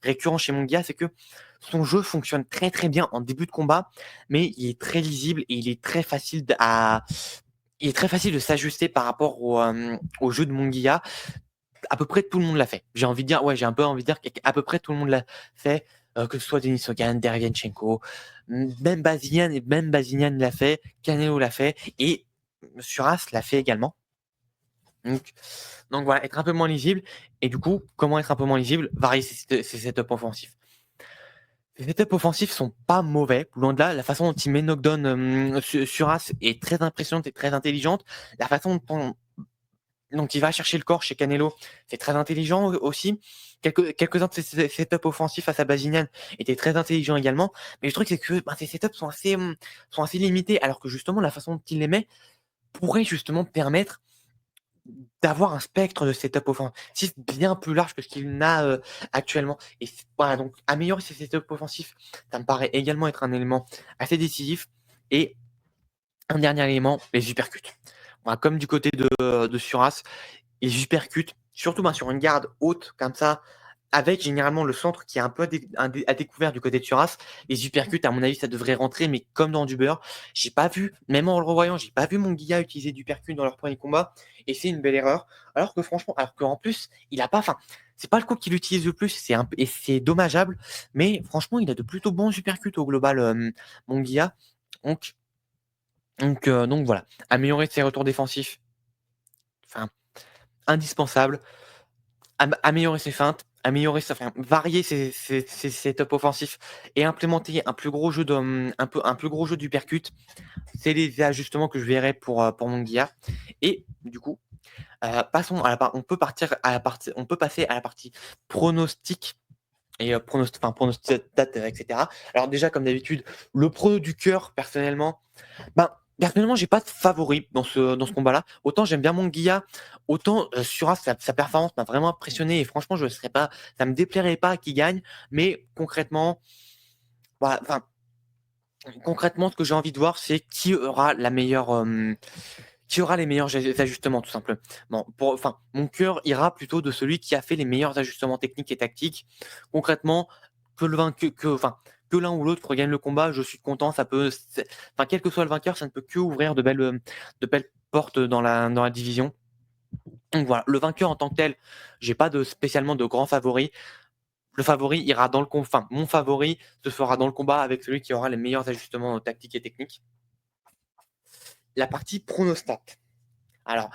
récurrent chez Mongia, c'est que son jeu fonctionne très, très bien en début de combat, mais il est très lisible et il est très facile de s'ajuster par rapport au jeu de Mongia. À peu près tout le monde l'a fait. J'ai envie de dire, ouais, j'ai un peu envie de dire qu'à peu près tout le monde l'a fait, que ce soit Denis Hogan, Derevyanchenko, même Bazinian l'a fait, Canelo l'a fait et Suras l'a fait également. Donc, voilà, être un peu moins lisible. Et du coup, comment être un peu moins lisible? Varier ses setups offensifs. Les setups offensifs sont pas mauvais, loin de là. La façon dont il met knockdown Suras est très impressionnante et très intelligente. La façon dont il va chercher le corps chez Canelo, c'est très intelligent aussi. Quelques-uns de ses setups offensifs à sa Bazinian étaient très intelligents également. Mais le truc, c'est que ces setups sont assez limités, alors que justement, la façon dont il les met pourrait justement permettre d'avoir un spectre de setup offensif bien plus large que ce qu'il n'a actuellement. Et voilà, donc améliorer ses setups offensifs, ça me paraît également être un élément assez décisif. Et un dernier élément, les uppercuts. Voilà, comme du côté de Suras, les uppercuts, surtout sur une garde haute comme ça, avec généralement le centre qui est un peu à découvert du côté de Suras, les uppercuts, à mon avis, ça devrait rentrer, mais comme dans du beurre. J'ai pas vu, même en le revoyant, j'ai pas vu Mongia utiliser d'uppercuts dans leur premier combat, et c'est une belle erreur. Alors que franchement, qu'en plus, il a pas, c'est pas le coup qu'il utilise le plus, et c'est dommageable, mais franchement, il a de plutôt bons uppercuts au global, Mongia. Donc voilà, améliorer ses retours défensifs, indispensable. Améliorer ses feintes, varier ses setups offensifs et implémenter un plus gros jeu un plus gros jeu d'uppercut. C'est les ajustements que je verrai pour Mongia. Et du coup, passons à on peut passer à la partie pronostic et pronostic date, etc. Alors déjà, comme d'habitude, le prono du cœur, personnellement, personnellement, j'ai pas de favori dans ce combat-là. Autant j'aime bien Monguia, autant Suras, sa performance m'a vraiment impressionné et franchement, ça me déplairait pas qu'il gagne. Mais concrètement, voilà, concrètement, ce que j'ai envie de voir, c'est qui aura les meilleurs ajustements, tout simplement. Mon cœur ira plutôt de celui qui a fait les meilleurs ajustements techniques et tactiques. Concrètement, que l'un ou l'autre gagne le combat, je suis content. Quel que soit le vainqueur, ça ne peut que ouvrir de belles portes dans la division. Donc voilà, le vainqueur en tant que tel, j'ai pas spécialement de grand favori. Le favori ira dans le combat. Mon favori se fera dans le combat avec celui qui aura les meilleurs ajustements tactiques et techniques. La partie pronostat. Alors,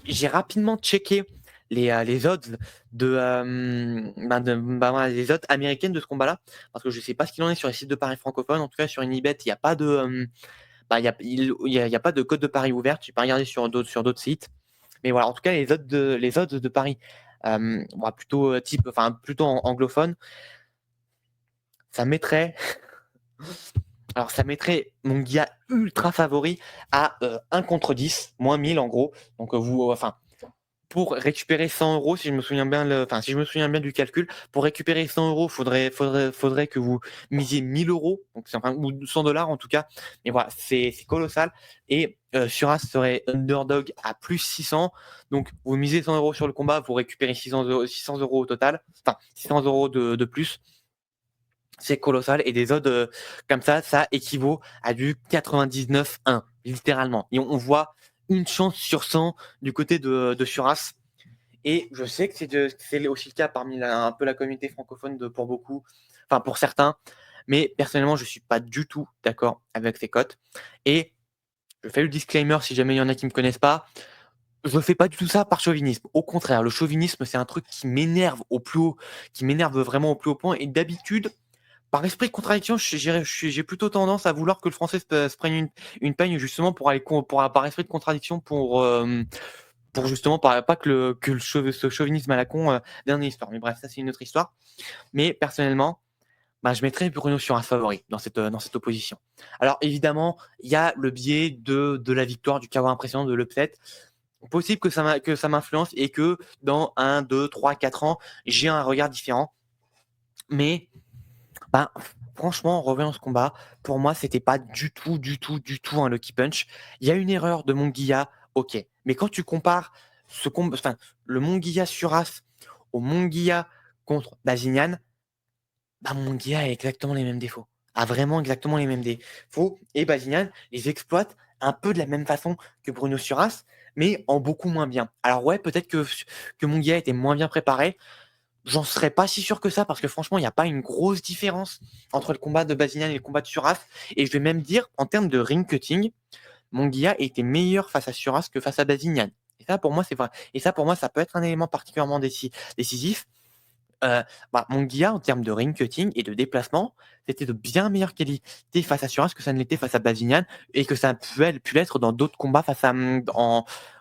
j'ai rapidement checké les odds les odds américaines de ce combat-là, parce que je ne sais pas ce qu'il en est sur les sites de paris francophones. En tout cas, sur Unibet, il n'y a pas de, y a pas de code de paris ouverte. J'ai pas regardé sur d'autres sites, mais voilà. En tout cas, les odds de paris, plutôt anglophone, ça mettrait. Alors, ça mettrait mon gars ultra favori à 1 contre 10, moins 1000 en gros. Donc, pour récupérer 100 euros, si je me souviens bien du calcul, pour récupérer 100 euros, faudrait que vous misiez 1000 euros, donc ou 100 dollars en tout cas. Mais voilà, c'est colossal. Et Suras serait underdog à plus 600. Donc, vous misez 100 euros sur le combat, vous récupérez 600 euros au total. 600 euros de plus. C'est colossal. Et des odds comme ça équivaut à du 99-1, littéralement. Et on voit une chance sur 100 du côté de Suras. Et je sais que c'est aussi le cas parmi un peu la communauté francophone pour beaucoup, pour certains. Mais personnellement, je ne suis pas du tout d'accord avec ces cotes. Et je fais le disclaimer si jamais il y en a qui ne me connaissent pas. Je ne fais pas du tout ça par chauvinisme. Au contraire, le chauvinisme, c'est un truc qui m'énerve vraiment au plus haut point. Et d'habitude, par esprit de contradiction, j'ai plutôt tendance à vouloir que le français se prenne une peigne justement par esprit de contradiction pour justement pas que ce chauvinisme à la con dernière histoire. Mais bref, ça c'est une autre histoire. Mais personnellement, je mettrais Bruno sur un favori dans cette opposition. Alors évidemment, il y a le biais de la victoire, du KO impressionnant, de l'upset. Possible que ça m'influence et que dans 1, 2, 3, 4 ans, j'ai un regard différent. Mais franchement, en revoyant ce combat, pour moi, c'était pas du tout un lucky punch. Il y a une erreur de Munguia, OK. Mais quand tu compares enfin, le Munguia Suras au Munguia contre Bazinian, bah, Munguia a exactement les mêmes défauts. A vraiment exactement les mêmes défauts. Et Bazinian les exploite un peu de la même façon que Bruno Suras, mais en beaucoup moins bien. Alors ouais, peut-être que Munguia était moins bien préparé. J'en serais pas si sûr que ça parce que franchement, il n'y a pas une grosse différence entre le combat de Bazinian et le combat de Suras. Et je vais même dire, en termes de ring cutting, Munguia était meilleur face à Suras que face à Bazinian. Et ça, pour moi, c'est vrai. Et ça, pour moi, ça peut être un élément particulièrement décisif. Munguia, en termes de ring cutting et de déplacement, c'était de bien meilleure qualité face à Suras que ça ne l'était face à Bazinian et que ça a pu l'être dans d'autres combats face à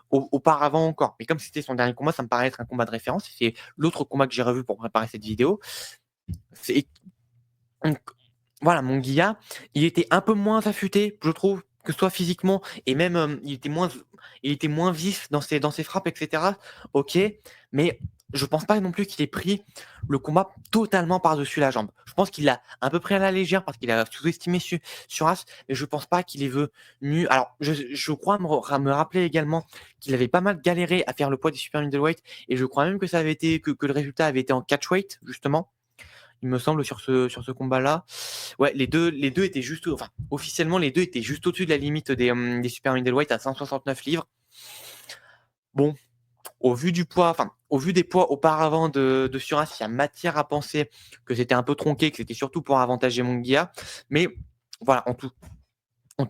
auparavant encore. Mais comme c'était son dernier combat, ça me paraît être un combat de référence. C'est l'autre combat que j'ai revu pour préparer cette vidéo. Donc, voilà, Munguia, il était un peu moins affûté, je trouve, que ce soit physiquement, et même il était moins vif dans ses frappes, etc. Ok, mais je pense pas non plus qu'il ait pris le combat totalement par-dessus la jambe. Je pense qu'il l'a un peu pris à la légère parce qu'il a sous-estimé Suras, mais je pense pas qu'il est venu. Alors, je crois me rappeler également qu'il avait pas mal galéré à faire le poids des super middleweight, et je crois même que ça avait été que le résultat avait été en catchweight, justement. Il me semble sur ce combat-là. Ouais, les deux étaient juste, enfin, officiellement, les deux étaient juste au-dessus de la limite des super middleweight à 169 livres. Bon, au vu du poids, enfin, au vu des poids auparavant de Suras, il y a matière à penser que c'était un peu tronqué, que c'était surtout pour avantager Munguia. Mais voilà, en tout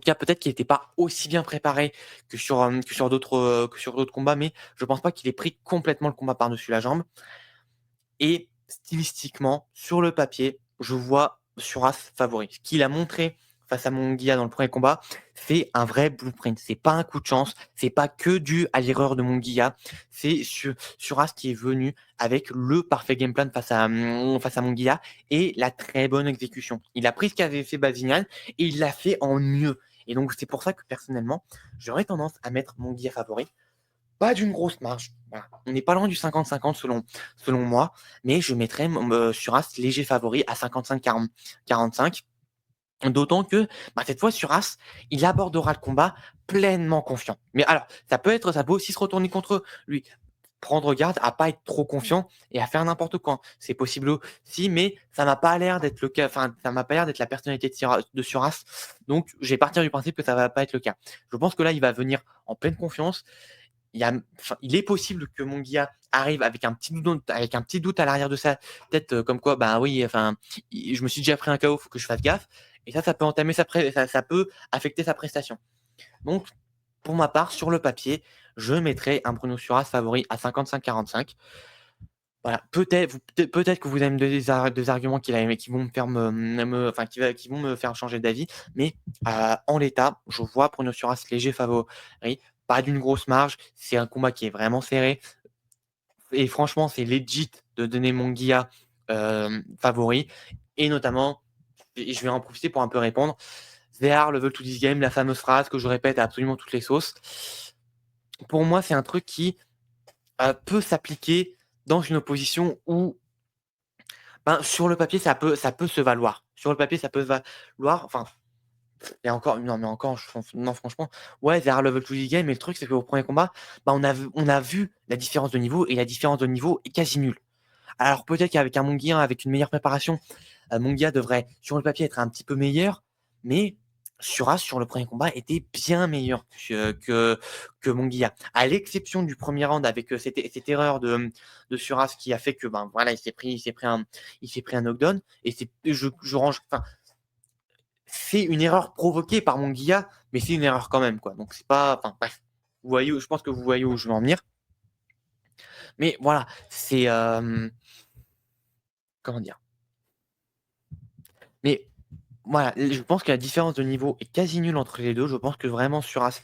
cas, peut-être qu'il n'était pas aussi bien préparé que sur d'autres combats, mais je pense pas qu'il ait pris complètement le combat par-dessus la jambe. Et stylistiquement, sur le papier, je vois Suras favori. Ce qu'il a montré face à Munguia dans le premier combat, c'est un vrai blueprint. C'est pas un coup de chance, c'est pas que dû à l'erreur de Munguia. C'est Suras qui est venu avec le parfait game plan face à Munguia et la très bonne exécution. Il a pris ce qu'avait fait Bazinian et il l'a fait en mieux. Et donc c'est pour ça que personnellement, j'aurais tendance à mettre Munguia favori. Pas d'une grosse marge. Voilà. On n'est pas loin du 50-50 selon moi, mais je mettrais Suras léger favori à 55-45. D'autant que cette fois, Suras, il abordera le combat pleinement confiant. Mais alors, ça peut aussi se retourner contre lui. Prendre garde à pas être trop confiant et à faire n'importe quoi. C'est possible aussi, mais ça m'a pas l'air d'être le cas. Enfin, ça m'a pas l'air d'être la personnalité de Suras. Donc, je vais partir du principe que ça va pas être le cas. Je pense que là, il va venir en pleine confiance. Il est possible que Munguia arrive avec un petit doute à l'arrière de sa tête, comme quoi, bah oui, enfin, je me suis déjà pris un KO, faut que je fasse gaffe. Et ça peut entamer ça peut affecter sa prestation. Donc, pour ma part, sur le papier, je mettrai un Bruno Suras favori à 55-45. Voilà, peut-être que vous avez des arguments qui vont me faire enfin, qui vont me faire changer d'avis, mais en l'état, je vois Bruno Suras léger favori, pas d'une grosse marge. C'est un combat qui est vraiment serré. Et franchement, c'est legit de donner Munguia favori. Et notamment, et je vais en profiter pour un peu répondre, They are level to this game, la fameuse phrase que je répète à absolument toutes les sauces. Pour moi, c'est un truc qui peut s'appliquer dans une opposition où, sur le papier, ça peut se valoir. Sur le papier, ça peut se valoir. Enfin, et encore, non, mais encore, non, franchement, ouais, they are level to this game. Mais le truc, c'est qu'au premier combat, on a vu la différence de niveau et la différence de niveau est quasi nulle. Alors peut-être qu'avec un Munguia, avec une meilleure préparation, Munguia devrait, sur le papier, être un petit peu meilleur, mais Suras, sur le premier combat, était bien meilleur que Munguia. À l'exception du premier round avec cette erreur de Suras qui a fait que, voilà, il s'est pris un knockdown. Et je range, enfin, c'est une erreur provoquée par Munguia, mais c'est une erreur quand même, quoi. Donc c'est pas, enfin, bref. Je pense que vous voyez où je veux en venir. Mais voilà, c'est, comment dire? Mais voilà, je pense que la différence de niveau est quasi nulle entre les deux. Je pense que vraiment Suras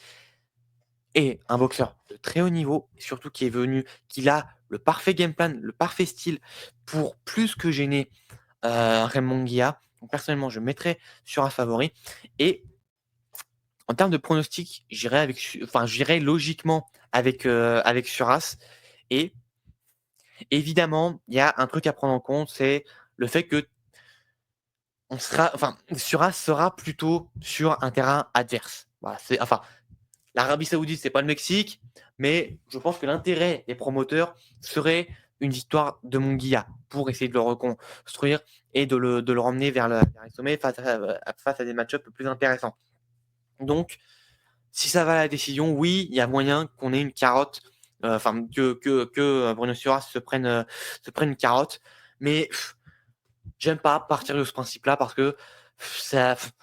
est un boxeur de très haut niveau, surtout qu'il a le parfait game plan, le parfait style pour plus que gêner Raymond Guilla. Donc personnellement, je mettrais Suras favori. Et en termes de pronostic, j'irai logiquement avec Suras. Et évidemment, il y a un truc à prendre en compte, c'est le fait que Suras sera plutôt sur un terrain adverse. Voilà, l'Arabie Saoudite, c'est pas le Mexique, mais je pense que l'intérêt des promoteurs serait une victoire de Munguia pour essayer de le reconstruire et de le ramener vers les sommets face à des match-ups plus intéressants. Donc, si ça va à la décision, oui, il y a moyen qu'on ait une carotte, que Bruno Suras se prenne une carotte, mais j'aime pas partir de ce principe-là parce que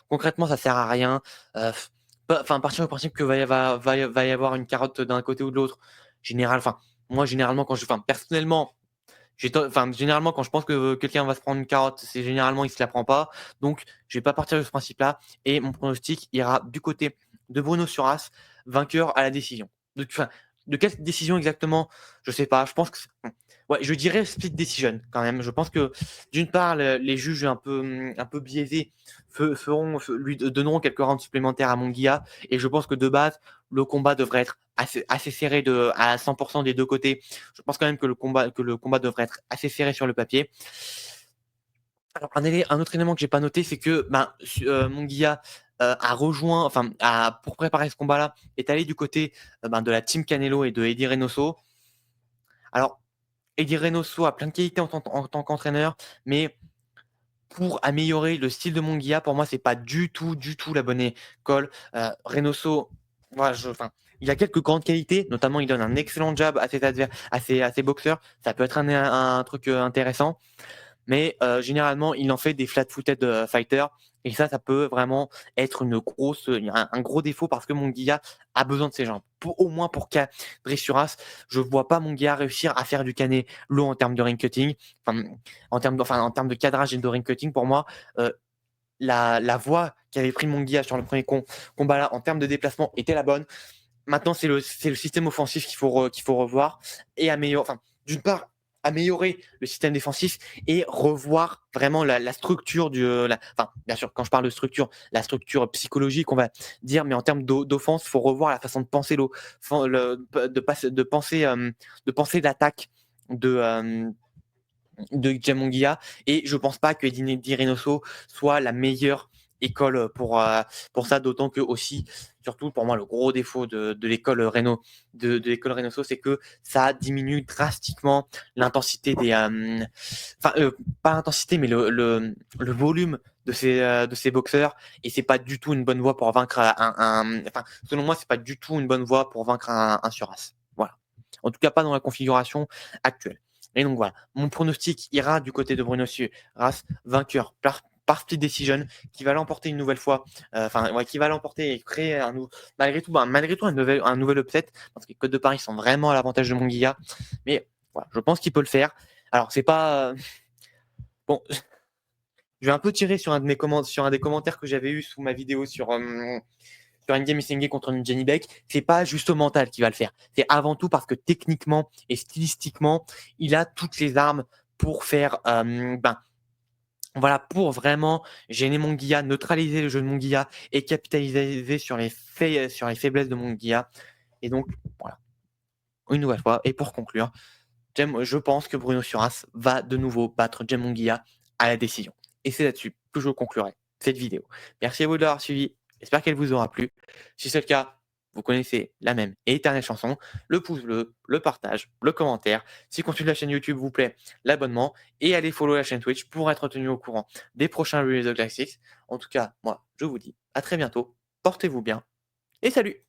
concrètement, ça sert à rien. Partir du principe que va y avoir une carotte d'un côté ou de l'autre. Moi, généralement, personnellement, généralement, quand je pense que quelqu'un va se prendre une carotte, c'est généralement il se la prend pas. Donc, je vais pas partir de ce principe-là. Et mon pronostic ira du côté de Bruno Suras, vainqueur à la décision. De quelle décision exactement? Je sais pas. Je pense que ouais, je dirais split decision quand même. Je pense que d'une part, les juges un peu biaisés lui donneront quelques rounds supplémentaires à Munguia. Et je pense que de base, le combat devrait être assez serré à 100% des deux côtés. Je pense quand même que le combat devrait être assez serré sur le papier. Alors, un autre élément que j'ai pas noté, c'est que Munguia a rejoint, pour préparer ce combat-là, est allé du côté de la team Canelo et de Eddie Reynoso. Alors, Eddie Reynoso a plein de qualités en tant qu'entraîneur, mais pour améliorer le style de Munguia, pour moi, c'est pas du tout la bonne école. Reynoso, voilà, il a quelques grandes qualités, notamment il donne un excellent jab à ses boxeurs. Ça peut être un truc intéressant. Mais généralement, il en fait des flat-footed fighters. Et ça peut vraiment être un gros défaut parce que Munguia a besoin de ses jambes. Au moins pour cadrer Suras, je ne vois pas Munguia réussir à faire du Canelo en termes de ring cutting. En termes de cadrage et de ring cutting, pour moi, la voie qu'avait pris Munguia sur le premier combat là, en termes de déplacement, était la bonne. Maintenant, c'est le système offensif qu'il faut revoir et améliorer. D'une part, améliorer le système défensif et revoir vraiment la structure bien sûr, quand je parle de structure, la structure psychologique, on va dire, mais en termes d'offense, il faut revoir la façon de penser de penser l'attaque de Jamungia. Et je pense pas que Eddie Reynoso soit la meilleure école pour ça, d'autant que aussi, surtout pour moi, le gros défaut de l'école Reynoso, c'est que ça diminue drastiquement l'intensité pas l'intensité, mais le volume de ces boxeurs, et c'est pas du tout une bonne voie pour vaincre selon moi, c'est pas du tout une bonne voie pour vaincre un Suras. Voilà. En tout cas, pas dans la configuration actuelle. Et donc voilà, mon pronostic ira du côté de Bruno Suras, vainqueur par split decision, qui va l'emporter une nouvelle fois, qui va l'emporter et créer malgré tout un nouvel upset, parce que les Codes de Paris sont vraiment à l'avantage de Munguia. Mais voilà, je pense qu'il peut le faire. Alors, c'est pas. Bon, je vais un peu tirer sur un des commentaires que j'avais eu sous ma vidéo sur Endgame Isengé contre Jenny Beck. C'est pas juste au mental qui va le faire. C'est avant tout parce que techniquement et stylistiquement, il a toutes les armes pour faire, pour vraiment gêner Munguia, neutraliser le jeu de Munguia et capitaliser sur les faiblesses de Munguia. Et donc, voilà. Une nouvelle fois. Et pour conclure, je pense que Bruno Suras va de nouveau battre Jem Munguia à la décision. Et c'est là-dessus que je conclurai cette vidéo. Merci à vous de l'avoir suivi. J'espère qu'elle vous aura plu. Si c'est le cas, vous connaissez la même et éternelle chanson, le pouce bleu, le partage, le commentaire. Si vous continuez la chaîne YouTube, vous plaît, l'abonnement et allez follow la chaîne Twitch pour être tenu au courant des prochains Release of Classics. En tout cas, moi, je vous dis à très bientôt. Portez-vous bien et salut!